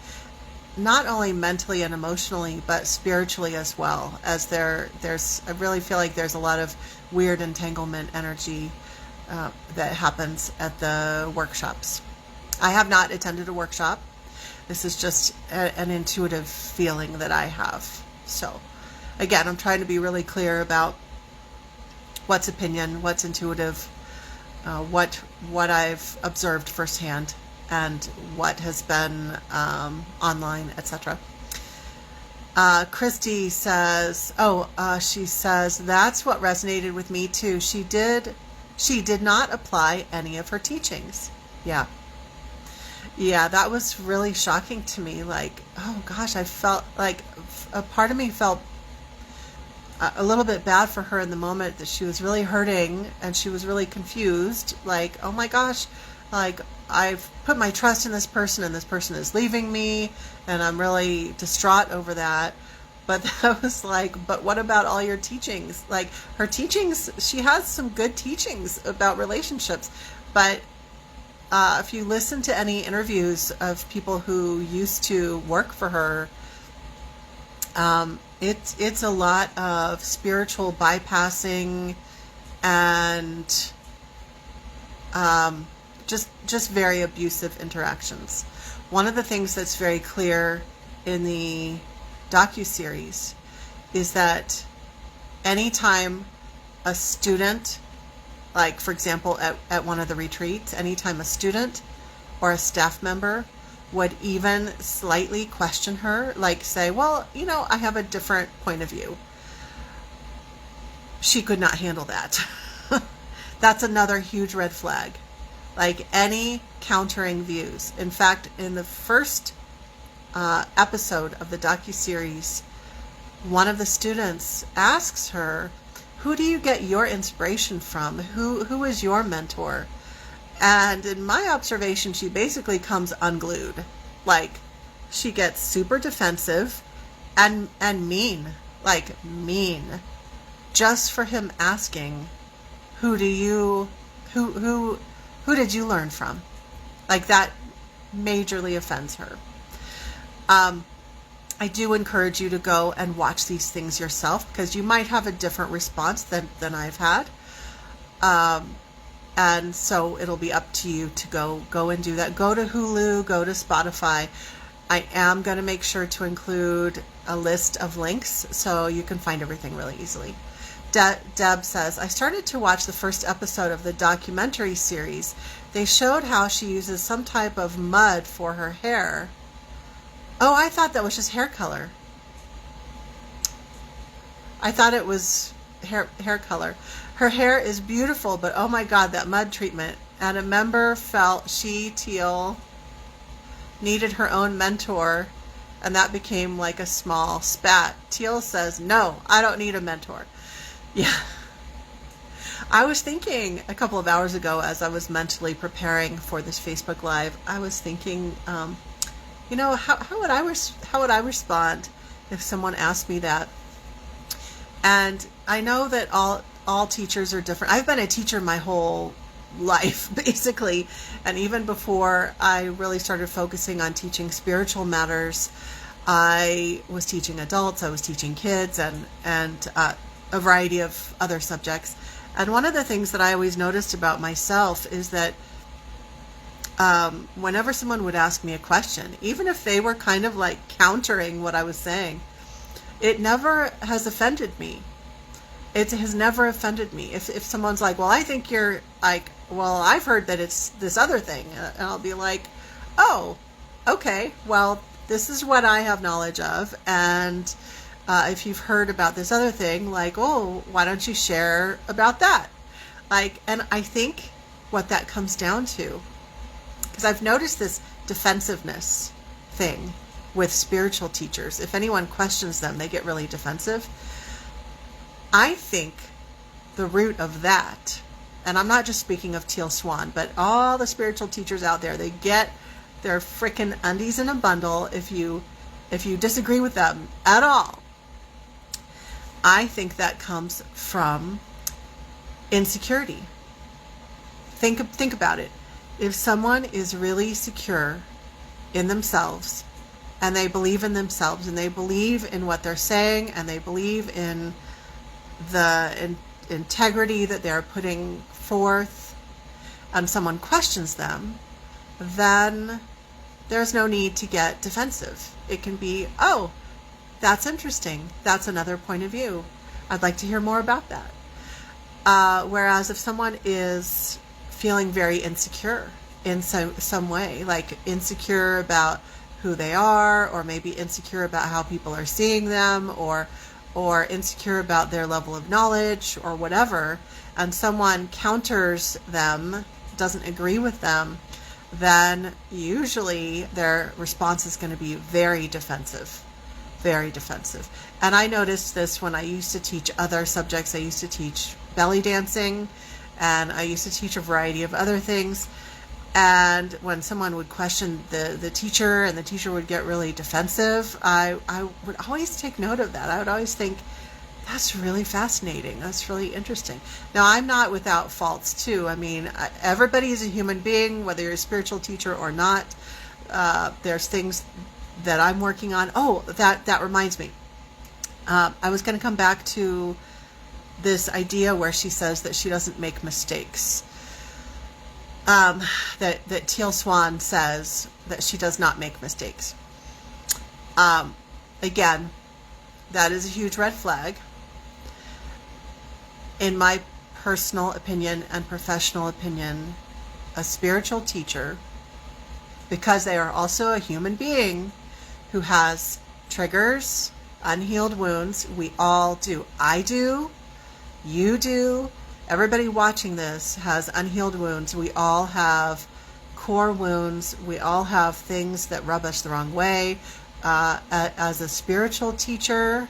not only mentally and emotionally, but spiritually as well, as there's I really feel like there's a lot of weird entanglement energy that happens at the workshops. I have not attended a workshop. This is just an intuitive feeling that I have. So again, I'm trying to be really clear about what's opinion, what's intuitive, what I've observed firsthand, and what has been online, etc. Christy says, she says, that's what resonated with me too. She did not apply any of her teachings. Yeah, that was really shocking to me. Like, oh gosh, I felt like a part of me felt a little bit bad for her in the moment, that she was really hurting and she was really confused. Like, oh my gosh, like I've put my trust in this person and this person is leaving me, and I'm really distraught over that. But that was like, but what about all your teachings? Like, her teachings, she has some good teachings about relationships, but if you listen to any interviews of people who used to work for her, it's a lot of spiritual bypassing and just very abusive interactions. One of the things that's very clear in the docuseries is that anytime a student, like for example at one of the retreats, anytime a student or a staff member would even slightly question her, like say, well, I have a different point of view, she could not handle that. That's another huge red flag. Like, any countering views. In fact, in the first episode of the docuseries, one of the students asks her, who do you get your inspiration from? Who is your mentor? And in my observation, she basically comes unglued. Like, she gets super defensive and mean, like mean, just for him asking, who did you learn from? Like, that majorly offends her. I do encourage you to go and watch these things yourself, because you might have a different response than I've had. And so it'll be up to you to go and do that. Go to Hulu, go to Spotify. I am going to make sure to include a list of links so you can find everything really easily. Deb says, I started to watch the first episode of the documentary series. They showed how she uses some type of mud for her hair. Oh, I thought that was just hair color. I thought it was hair color. Her hair is beautiful, but oh my God, that mud treatment. And a member felt Teal, needed her own mentor, and that became like a small spat. Teal says, no, I don't need a mentor. Yeah. I was thinking a couple of hours ago, as I was mentally preparing for this Facebook Live, I was thinking, how would I respond if someone asked me that? And I know that all teachers are different. I've been a teacher my whole life, basically, and even before I really started focusing on teaching spiritual matters, I was teaching adults, I was teaching kids, and a variety of other subjects. And one of the things that I always noticed about myself is that whenever someone would ask me a question, even if they were kind of like countering what I was saying, it never has offended me. It has never offended me. If someone's like, well, I think you're like, well, I've heard that it's this other thing. And I'll be like, oh, okay, well, this is what I have knowledge of. And if you've heard about this other thing, like, oh, why don't you share about that? Like, and I think what that comes down to, because I've noticed this defensiveness thing with spiritual teachers. If anyone questions them, they get really defensive. I think the root of that, and I'm not just speaking of Teal Swan, but all the spiritual teachers out there, they get their frickin' undies in a bundle if you disagree with them at all. I think that comes from insecurity. Think about it. If someone is really secure in themselves, and they believe in themselves, and they believe in what they're saying, and they believe in the integrity that they're putting forth, and someone questions them, then there's no need to get defensive. It can be, oh, that's interesting. That's another point of view. I'd like to hear more about that. Whereas if someone is feeling very insecure in some way, like insecure about who they are, or maybe insecure about how people are seeing them, or insecure about their level of knowledge or whatever, and someone counters them, doesn't agree with them, then usually their response is going to be very defensive. Very defensive. And I noticed this when I used to teach other subjects. I used to teach belly dancing, and I used to teach a variety of other things. And when someone would question the teacher, and the teacher would get really defensive, I would always take note of that. I would always think, that's really fascinating. That's really interesting. Now, I'm not without faults, too. I mean, everybody is a human being, whether you're a spiritual teacher or not. There's things that I'm working on. Oh, that reminds me. I was going to come back to this idea where she says that she doesn't make mistakes. That Teal Swan says that she does not make mistakes. Again, that is a huge red flag. In my personal opinion and professional opinion, a spiritual teacher, because they are also a human being who has triggers, unhealed wounds. We all do. I do. You do. Everybody watching this has unhealed wounds. We all have core wounds. We all have things that rub us the wrong way. As a spiritual teacher,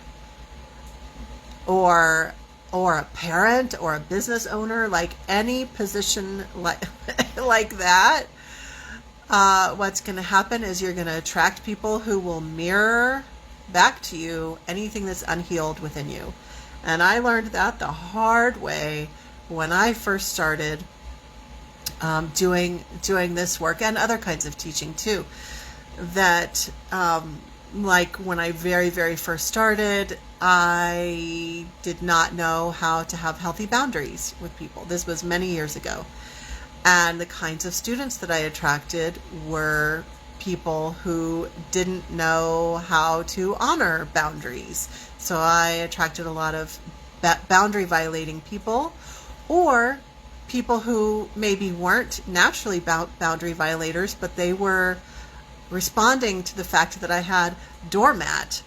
or a parent, or a business owner, like any position like that, what's going to happen is you're going to attract people who will mirror back to you anything that's unhealed within you. And I learned that the hard way when I first started doing this work and other kinds of teaching too. That like when I very, very first started, I did not know how to have healthy boundaries with people. This was many years ago. And the kinds of students that I attracted were people who didn't know how to honor boundaries. So I attracted a lot of boundary violating people, or people who maybe weren't naturally boundary violators, but they were responding to the fact that I had doormat,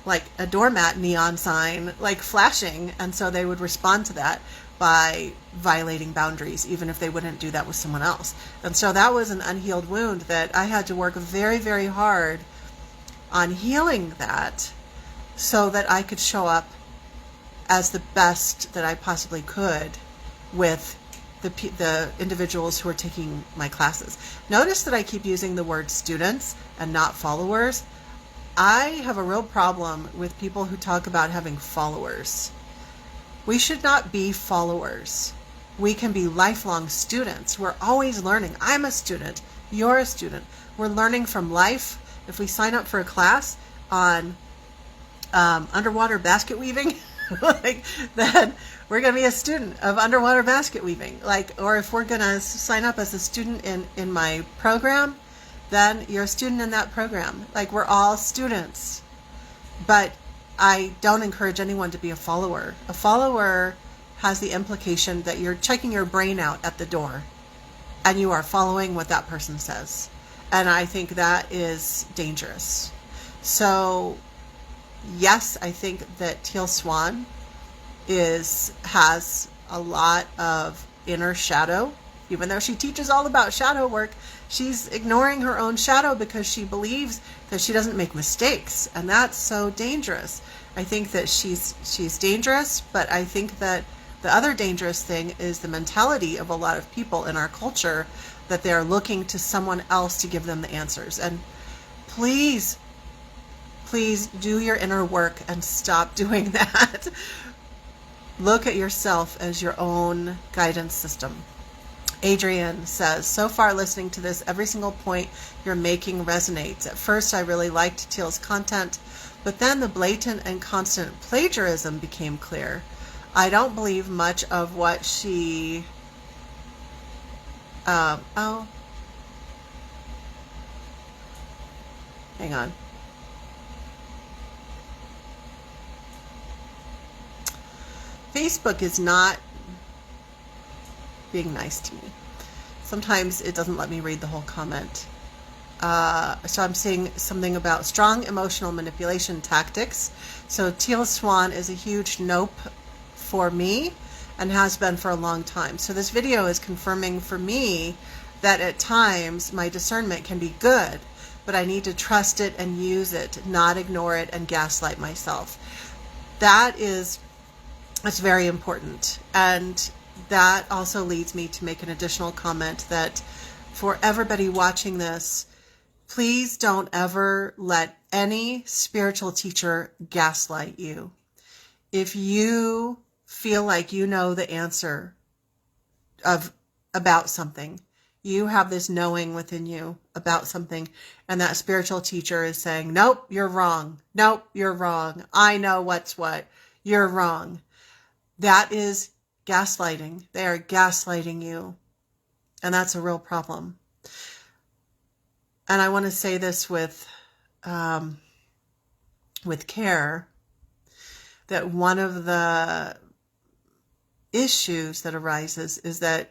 like a doormat neon sign, like flashing. And so they would respond to that by violating boundaries, even if they wouldn't do that with someone else. And so that was an unhealed wound that I had to work very, very hard on healing that so that I could show up as the best that I possibly could with the individuals who are taking my classes. Notice that I keep using the word students and not followers. I have a real problem with people who talk about having followers. We should not be followers. We can be lifelong students. We're always learning. I'm a student. You're a student. We're learning from life. If we sign up for a class on underwater basket weaving, then we're going to be a student of underwater basket weaving. Or if we're going to sign up as a student in my program, then you're a student in that program. We're all students. But I don't encourage anyone to be a follower. A follower has the implication that you're checking your brain out at the door and you are following what that person says. And I think that is dangerous. So yes, I think that Teal Swan has a lot of inner shadow. Even though she teaches all about shadow work, she's ignoring her own shadow because she believes that she doesn't make mistakes. And that's so dangerous. I think that she's dangerous, but I think that the other dangerous thing is the mentality of a lot of people in our culture that they're looking to someone else to give them the answers. And please do your inner work and stop doing that. Look at yourself as your own guidance system. Adrian says, so far listening to this, every single point you're making resonates. At first, I really liked Teal's content, but then the blatant and constant plagiarism became clear. I don't believe much of what she... hang on. Facebook is not being nice to me. Sometimes it doesn't let me read the whole comment. So I'm seeing something about strong emotional manipulation tactics. So Teal Swan is a huge nope for me and has been for a long time. So this video is confirming for me that at times my discernment can be good, but I need to trust it and use it, not ignore it and gaslight myself. That's very important. And that also leads me to make an additional comment that for everybody watching this, please don't ever let any spiritual teacher gaslight you. If you feel like you know the answer about something, you have this knowing within you about something, and that spiritual teacher is saying, nope, you're wrong. Nope, you're wrong. I know what's what. You're wrong. That is gaslighting. They are gaslighting you. And that's a real problem. And I want to say this with care, that one of the issues that arises is that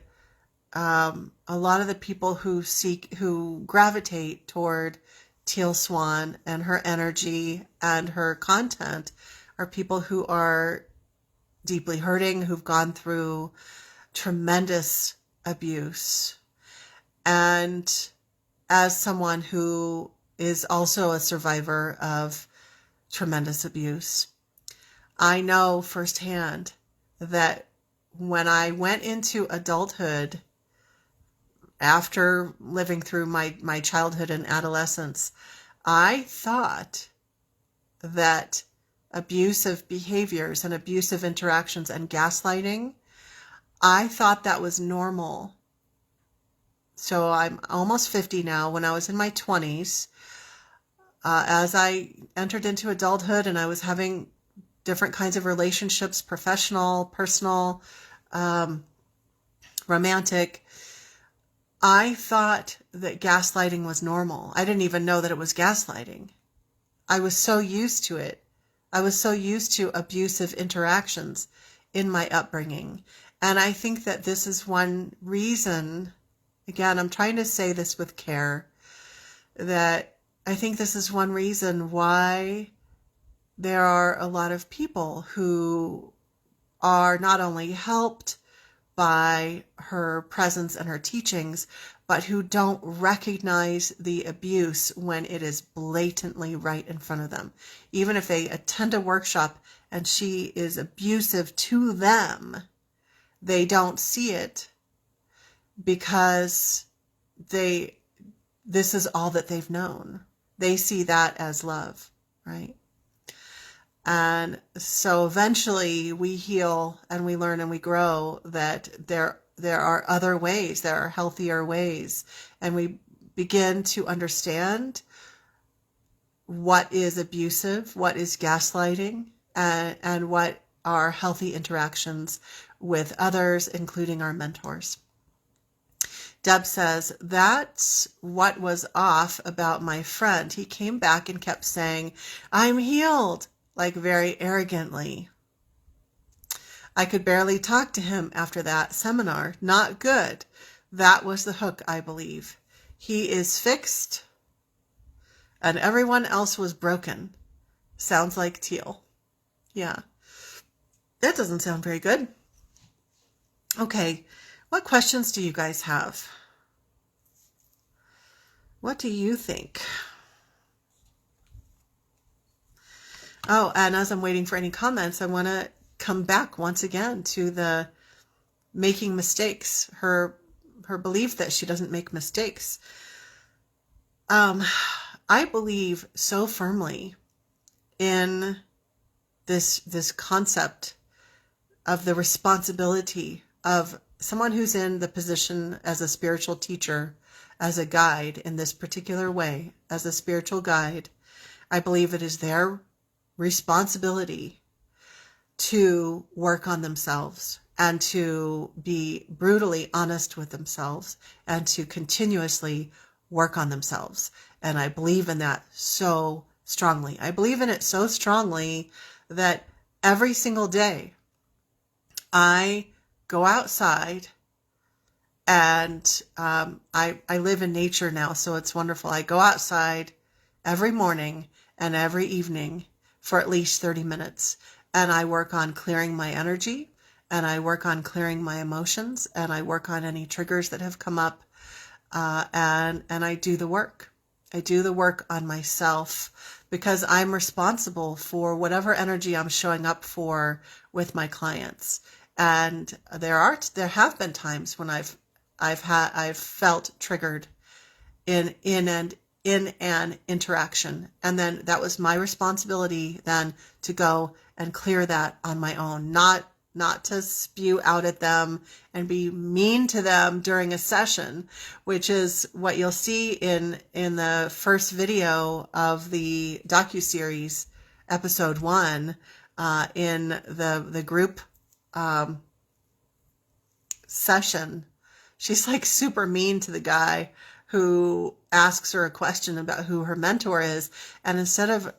a lot of the people who gravitate toward Teal Swan and her energy and her content are people who are deeply hurting, who've gone through tremendous abuse. And as someone who is also a survivor of tremendous abuse, I know firsthand that when I went into adulthood, after living through my childhood and adolescence, I thought that abusive behaviors and abusive interactions and gaslighting, I thought that was normal. So I'm almost 50 now. When I was in my 20s, as I entered into adulthood and I was having different kinds of relationships, professional, personal, romantic, I thought that gaslighting was normal. I didn't even know that it was gaslighting. I was so used to it. I was so used to abusive interactions in my upbringing. And I think that this is one reason, again, I'm trying to say this with care, that I think this is one reason why there are a lot of people who are not only helped by her presence and her teachings, but who don't recognize the abuse when it is blatantly right in front of them. Even if they attend a workshop and she is abusive to them, they don't see it because this is all that they've known. They see that as love, right? And so eventually we heal and we learn and we grow that there are other ways, there are healthier ways, and we begin to understand what is abusive, what is gaslighting, and what are healthy interactions with others, including our mentors. Deb says, that's what was off about my friend. He came back and kept saying, I'm healed, like very arrogantly. I could barely talk to him after that seminar. Not good. That was the hook, I believe. He is fixed and everyone else was broken. Sounds like Teal. Yeah. That doesn't sound very good. Okay. What questions do you guys have? What do you think? Oh, and as I'm waiting for any comments, I want to come back once again to the making mistakes, her belief that she doesn't make mistakes. I believe so firmly in this concept of the responsibility of someone who's in the position as a spiritual teacher, as a guide in this particular way, as a spiritual guide. I believe it is their responsibility to work on themselves and to be brutally honest with themselves and to continuously work on themselves. And I believe in that so strongly. I believe in it so strongly that every single day I go outside and I live in nature now, so it's wonderful. I go outside every morning and every evening for at least 30 minutes. And I work on clearing my energy, and I work on clearing my emotions, and I work on any triggers that have come up, and I do the work. I do the work on myself because I'm responsible for whatever energy I'm showing up for with my clients. And there have been times when I've felt triggered in an interaction. And then that was my responsibility then to go and clear that on my own, not to spew out at them and be mean to them during a session, which is what you'll see in the first video of the docuseries, episode 1, in the group session. She's like super mean to the guy who asks her a question about who her mentor is. And instead of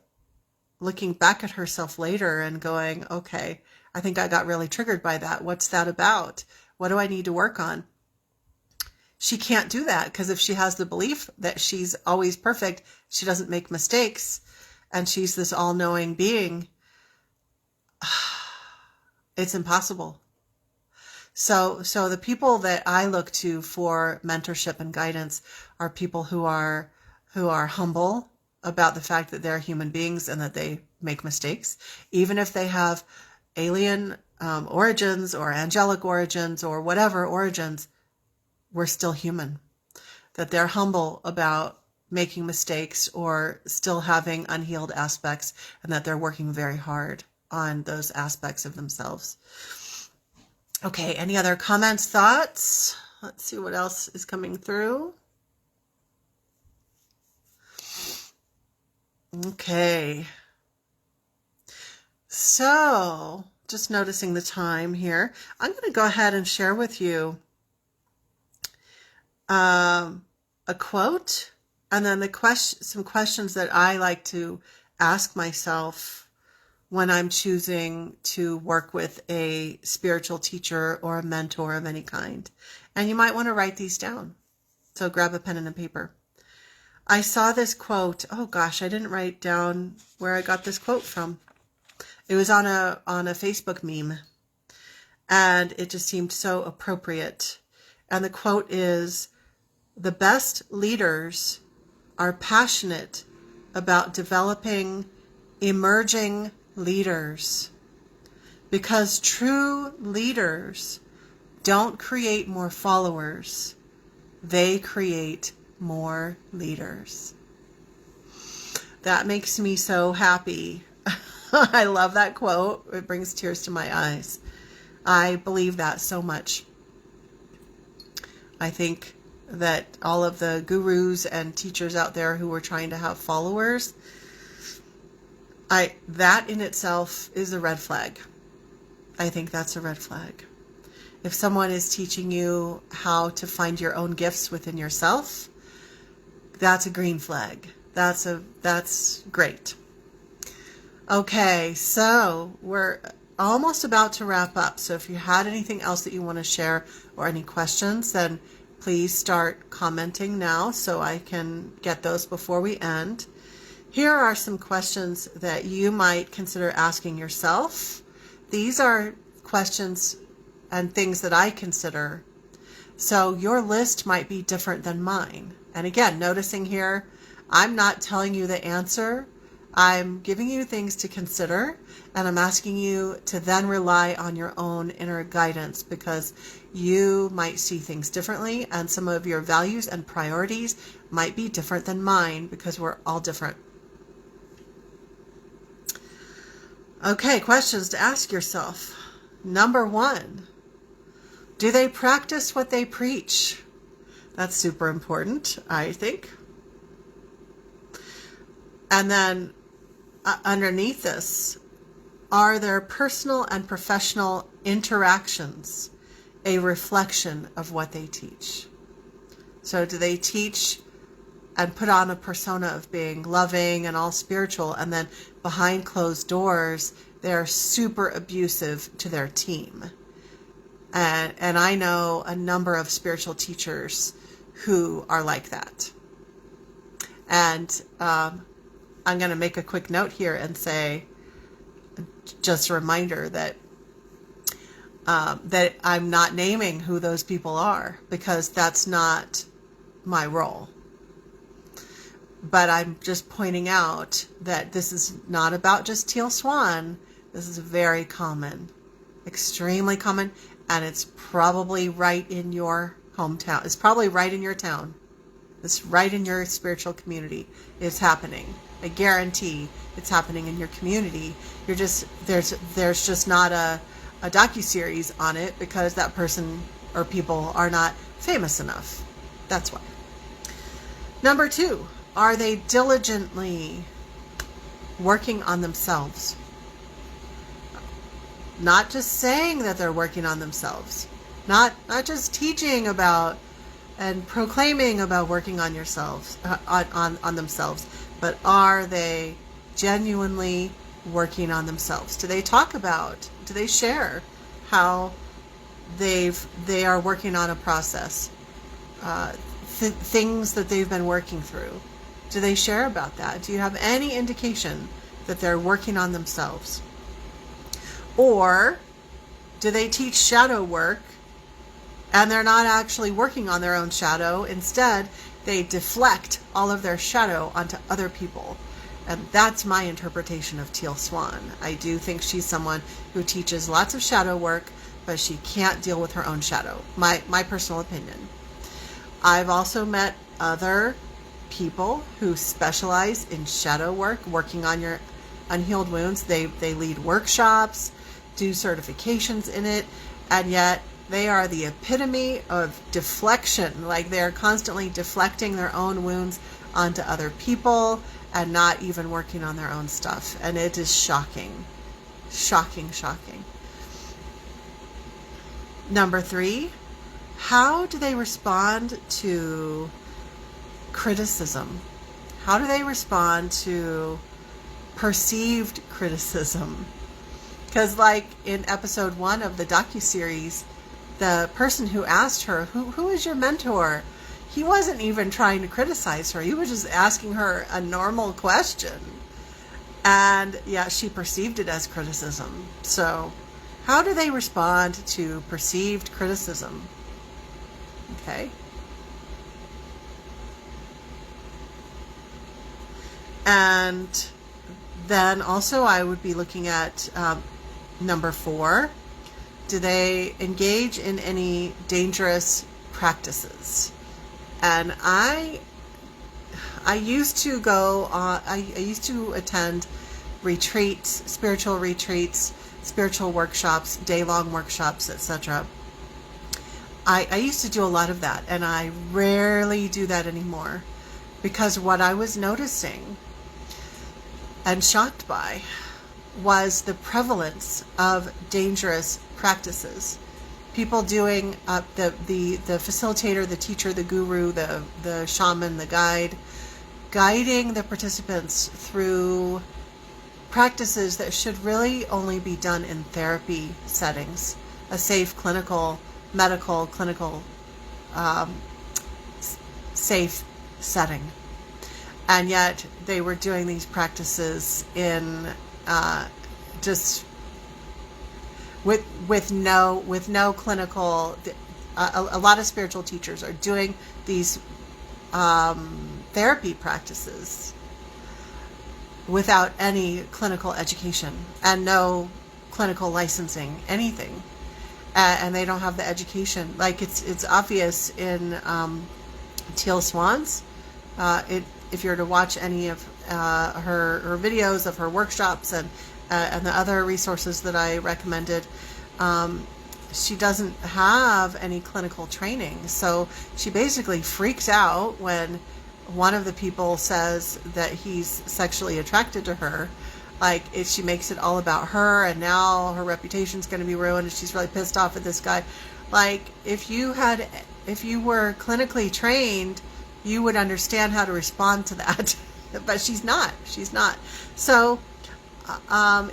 looking back at herself later and going, okay, I think I got really triggered by that. What's that about? What do I need to work on? She can't do that because if she has the belief that she's always perfect, she doesn't make mistakes, and she's this all-knowing being, it's impossible. So the people that I look to for mentorship and guidance are people who are humble about the fact that they're human beings and that they make mistakes, even if they have alien origins or angelic origins or whatever origins. We're still human. that they're humble about making mistakes or still having unhealed aspects, and that they're working very hard on those aspects of themselves. Okay, any other comments, thoughts? Let's see what else is coming through. Okay. So, just noticing the time here, I'm going to go ahead and share with you a quote, and then some questions that I like to ask myself when I'm choosing to work with a spiritual teacher or a mentor of any kind. And you might want to write these down. So grab a pen and a paper. I saw this quote. Oh gosh, I didn't write down where I got this quote from. It was on a Facebook meme, and it just seemed so appropriate. And the quote is, "The best leaders are passionate about developing emerging leaders, because true leaders don't create more followers, they create more leaders." That makes me so happy. I love that quote. It brings tears to my eyes. I believe that so much. I think that all of the gurus and teachers out there who are trying to have followers, that in itself is a red flag. I think that's a red flag. If someone is teaching you how to find your own gifts within yourself, that's a green flag. That's great. Okay, so we're almost about to wrap up. So if you had anything else that you want to share or any questions, then please start commenting now so I can get those before we end. Here are some questions that you might consider asking yourself. These are questions and things that I consider. So your list might be different than mine. And again, noticing here, I'm not telling you the answer. I'm giving you things to consider, and I'm asking you to then rely on your own inner guidance, because you might see things differently, and some of your values and priorities might be different than mine, because we're all different. Okay, questions to ask yourself. Number 1, do they practice what they preach? That's super important, I think. And then underneath this, are their personal and professional interactions a reflection of what they teach? So do they teach and put on a persona of being loving and all spiritual, and then behind closed doors, they're super abusive to their team? And I know a number of spiritual teachers who are like that. And I'm going to make a quick note here and say, just a reminder that that I'm not naming who those people are, because that's not my role. But I'm just pointing out that this is not about just Teal Swan. This is very common, extremely common, and it's probably right in your hometown. It's probably right in your town. It's right in your spiritual community. It's happening. I guarantee it's happening in your community. You're just there's just not a docuseries on it, because that person or people are not famous enough. That's why. Number 2, are they diligently working on themselves? Not just saying that they're working on themselves. Not just teaching about and proclaiming about working on yourselves, on themselves, but are they genuinely working on themselves? Do they talk about, do they share how they are working on a process, things that they've been working through? Do they share about that? Do you have any indication that they're working on themselves? Or do they teach shadow work and they're not actually working on their own shadow? Instead, they deflect all of their shadow onto other people. And that's my interpretation of Teal Swan. I do think she's someone who teaches lots of shadow work, but she can't deal with her own shadow. My personal opinion. I've also met other people who specialize in shadow work, working on your unhealed wounds. They lead workshops, do certifications in it, and yet they are the epitome of deflection. Like, they're constantly deflecting their own wounds onto other people and not even working on their own stuff. And it is shocking. Shocking, shocking. Number 3, how do they respond to criticism? How do they respond to perceived criticism? Because, like in episode 1 of the docuseries, the person who asked her, who is your mentor? He wasn't even trying to criticize her. He was just asking her a normal question. And yeah, she perceived it as criticism. So how do they respond to perceived criticism? Okay. And then also I would be looking at number 4. Do they engage in any dangerous practices? And I used to go on, I used to attend retreats, spiritual workshops, day-long workshops, etc. I used to do a lot of that, and I rarely do that anymore, because what I was noticing and shocked by was the prevalence of dangerous practices. People doing the facilitator, the teacher, the guru, the shaman, the guide, guiding the participants through practices that should really only be done in therapy settings, a safe clinical, medical, clinical, safe setting. And yet they were doing these practices in just with no clinical. A lot of spiritual teachers are doing these therapy practices without any clinical education and no clinical licensing, anything, and they don't have the education. Like, it's obvious in Teal Swans. If you're to watch any of her videos of her workshops and the other resources that I recommended, she doesn't have any clinical training. So she basically freaks out when one of the people says that he's sexually attracted to her. Like, she makes it all about her, and now her reputation's going to be ruined, and she's really pissed off at this guy. Like, if you were clinically trained, you would understand how to respond to that. But she's not. So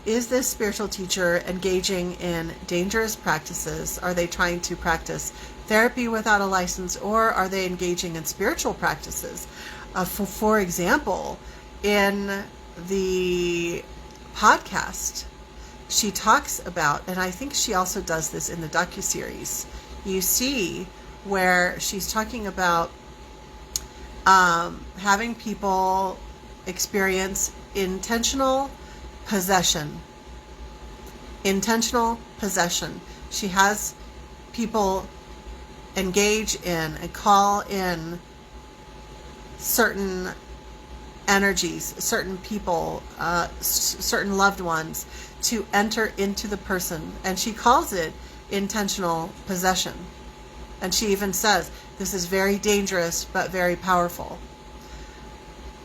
is this spiritual teacher engaging in dangerous practices? Are they trying to practice therapy without a license, or are they engaging in spiritual practices? For example, in the podcast, she talks about, and I think she also does this in the docuseries, you see where she's talking about having people experience intentional possession. Intentional possession. She has people engage in and call in certain energies, certain people, certain loved ones to enter into the person. And she calls it intentional possession. And she even says, this is very dangerous, but very powerful.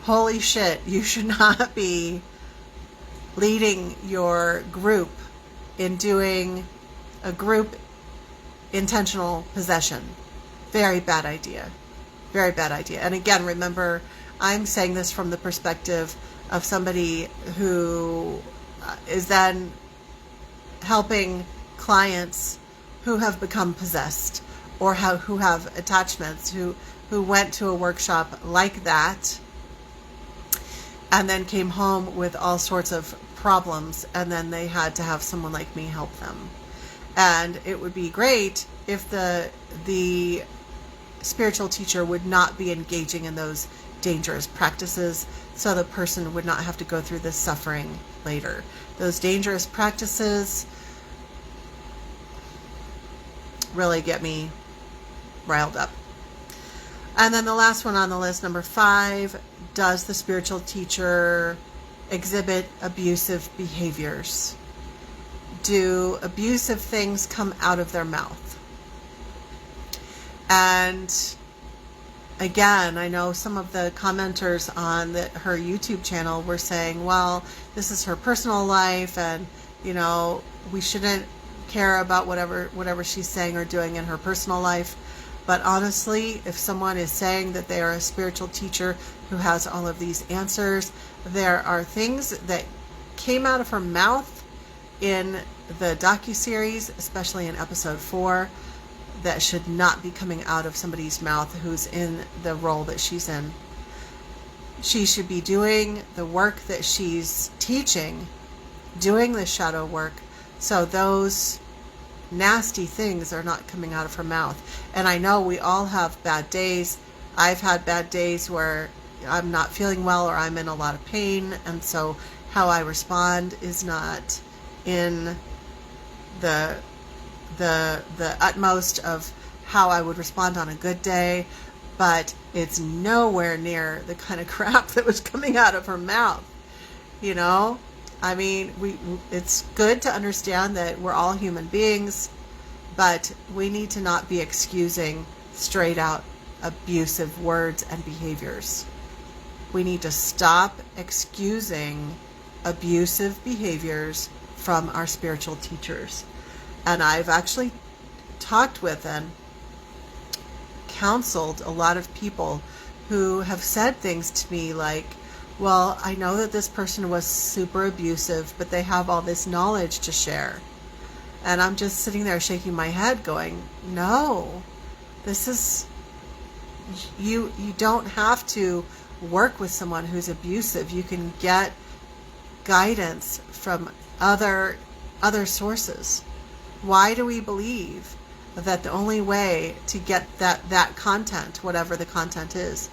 Holy shit, you should not be leading your group in doing a group intentional possession. Very bad idea. Very bad idea. And again, remember, I'm saying this from the perspective of somebody who is then helping clients who have become possessed, or who have attachments, who went to a workshop like that and then came home with all sorts of problems, and then they had to have someone like me help them. And it would be great if the spiritual teacher would not be engaging in those dangerous practices, so the person would not have to go through this suffering later. Those dangerous practices really get me riled up. And then the last one on the list, number 5, does the spiritual teacher exhibit abusive behaviors? Do abusive things come out of their mouth? And again, I know some of the commenters on her YouTube channel were saying, well, this is her personal life, and we shouldn't care about whatever she's saying or doing in her personal life. But honestly, if someone is saying that they are a spiritual teacher who has all of these answers, there are things that came out of her mouth in the docuseries, especially in episode 4, that should not be coming out of somebody's mouth who's in the role that she's in. She should be doing the work that she's teaching, doing the shadow work, so those nasty things are not coming out of her mouth. And I know we all have bad days. I've had bad days where I'm not feeling well or I'm in a lot of pain, and so how I respond is not in the utmost of how I would respond on a good day, but it's nowhere near the kind of crap that was coming out of her mouth. I mean, it's good to understand that we're all human beings, but we need to not be excusing straight out abusive words and behaviors. We need to stop excusing abusive behaviors from our spiritual teachers. And I've actually talked with and counseled a lot of people who have said things to me like, well, I know that this person was super abusive, but they have all this knowledge to share. And I'm just sitting there shaking my head going, no, this is, you don't have to work with someone who's abusive. You can get guidance from other sources. Why do we believe that the only way to get that content, whatever the content is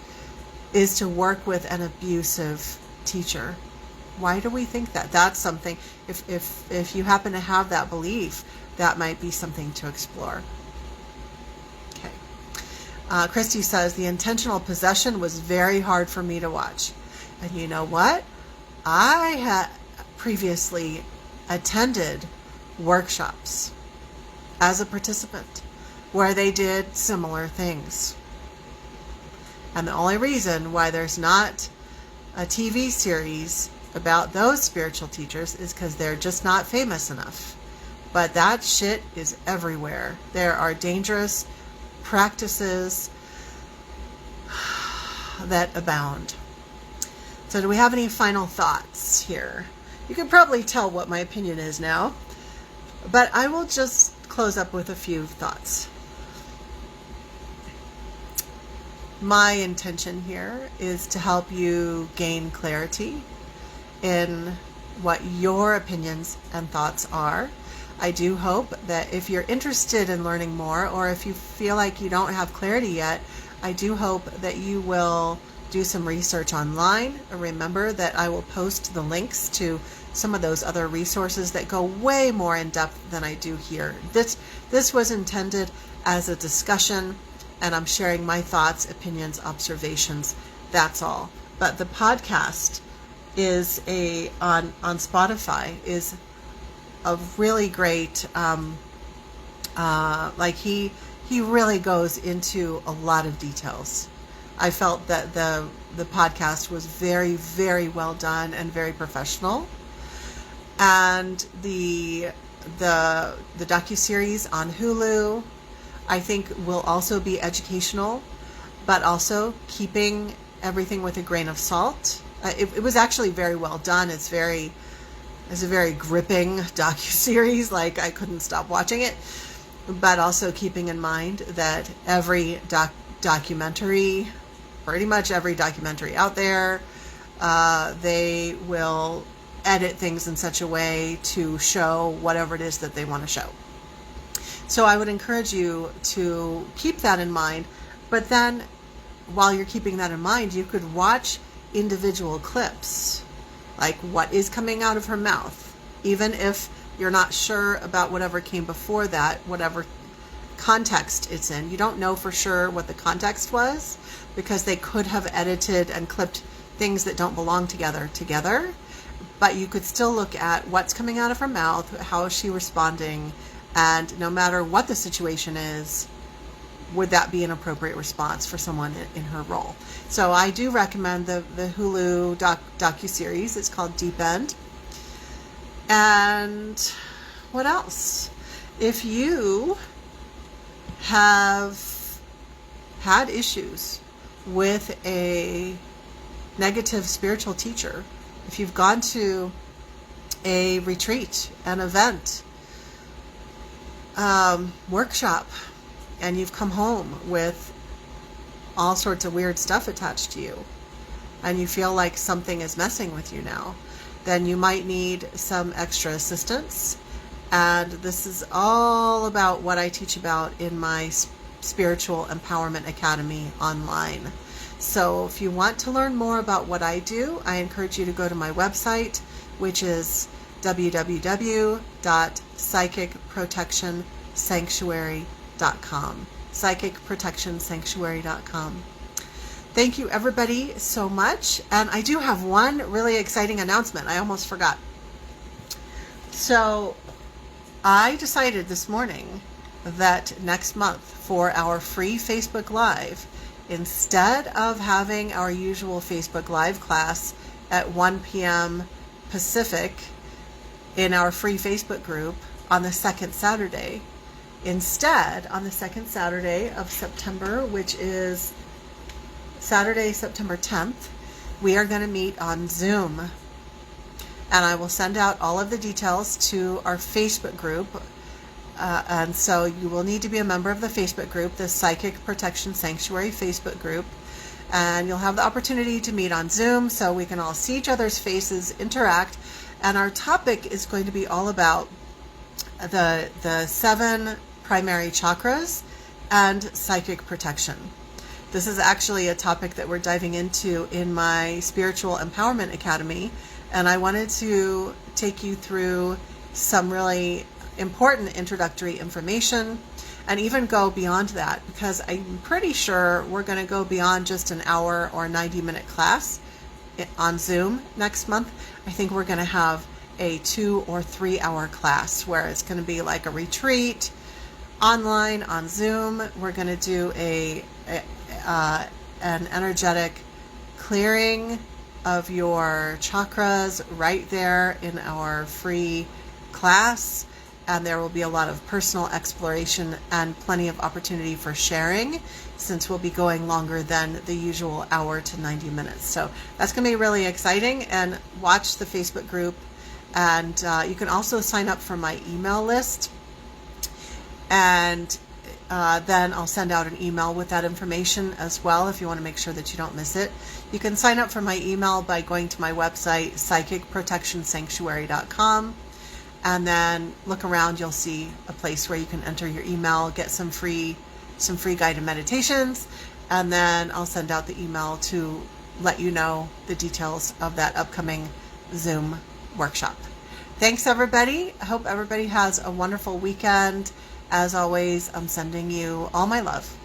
to work with an abusive teacher? Why do we think that? That's something, if you happen to have that belief, that might be something to explore. Okay. Christy says, the intentional possession was very hard for me to watch. And you know what? I had previously attended workshops as a participant where they did similar things. And the only reason why there's not a TV series about those spiritual teachers is because they're just not famous enough. But that shit is everywhere. There are dangerous practices that abound. So do we have any final thoughts here? You can probably tell what my opinion is now, but I will just close up with a few thoughts. My intention here is to help you gain clarity in what your opinions and thoughts are. I do hope that if you're interested in learning more, or if you feel like you don't have clarity yet, I do hope that you will do some research online. Remember that I will post the links to some of those other resources that go way more in depth than I do here. This was intended as a discussion, and I'm sharing my thoughts, opinions, observations. That's all. But the podcast is on Spotify is a really great. He really goes into a lot of details. I felt that the podcast was very, very well done and very professional. And the docuseries on Hulu, I think, will also be educational, but also keeping everything with a grain of salt. It was actually very well done. It's a very gripping docuseries. Like, I couldn't stop watching it. But also keeping in mind that every documentary, pretty much every documentary out there, they will edit things in such a way to show whatever it is that they want to show. So I would encourage you to keep that in mind. But then, while you're keeping that in mind, you could watch individual clips, like what is coming out of her mouth, even if you're not sure about whatever came before that, whatever context it's in. You don't know for sure what the context was because they could have edited and clipped things that don't belong together, but you could still look at what's coming out of her mouth, how is she responding, and no matter what the situation is, would that be an appropriate response for someone in her role? So I do recommend the Hulu docuseries. It's called Deep End. And what else? If you have had issues with a negative spiritual teacher, if you've gone to a retreat, an event, workshop, and you've come home with all sorts of weird stuff attached to you, and you feel like something is messing with you now, then you might need some extra assistance. And this is all about what I teach about in my Spiritual Empowerment Academy online. So if you want to learn more about what I do, I encourage you to go to my website, which is www.psychicprotectionsanctuary.com. psychicprotectionsanctuary.com. Thank you everybody so much. And I do have one really exciting announcement. I almost forgot. So I decided this morning that next month for our free Facebook Live, instead of having our usual Facebook Live class at 1 p.m. Pacific in our free Facebook group on the second Saturday, instead, on the second Saturday of September, which is Saturday, September 10th, we are going to meet on Zoom. And I will send out all of the details to our Facebook group. And so you will need to be a member of the Facebook group, the Psychic Protection Sanctuary Facebook group. And you'll have the opportunity to meet on Zoom so we can all see each other's faces, interact. And our topic is going to be all about the 7 primary chakras and psychic protection. This is actually a topic that we're diving into in my Spiritual Empowerment Academy. And I wanted to take you through some really important introductory information and even go beyond that, because I'm pretty sure we're going to go beyond just an hour or 90-minute class on Zoom next month. I think we're going to have a 2 or 3 hour class where it's going to be like a retreat online on Zoom. We're going to do an energetic clearing of your chakras right there in our free class, and there will be a lot of personal exploration and plenty of opportunity for sharing, since we'll be going longer than the usual hour to 90 minutes. So that's going to be really exciting. And watch the Facebook group, and you can also sign up for my email list, and then I'll send out an email with that information as well if you want to make sure that you don't miss it. You can sign up for my email by going to my website, psychicprotectionsanctuary.com, and then look around. You'll see a place where you can enter your email, get some free guided meditations, and then I'll send out the email to let you know the details of that upcoming Zoom workshop. Thanks everybody. I hope everybody has a wonderful weekend. As always, I'm sending you all my love.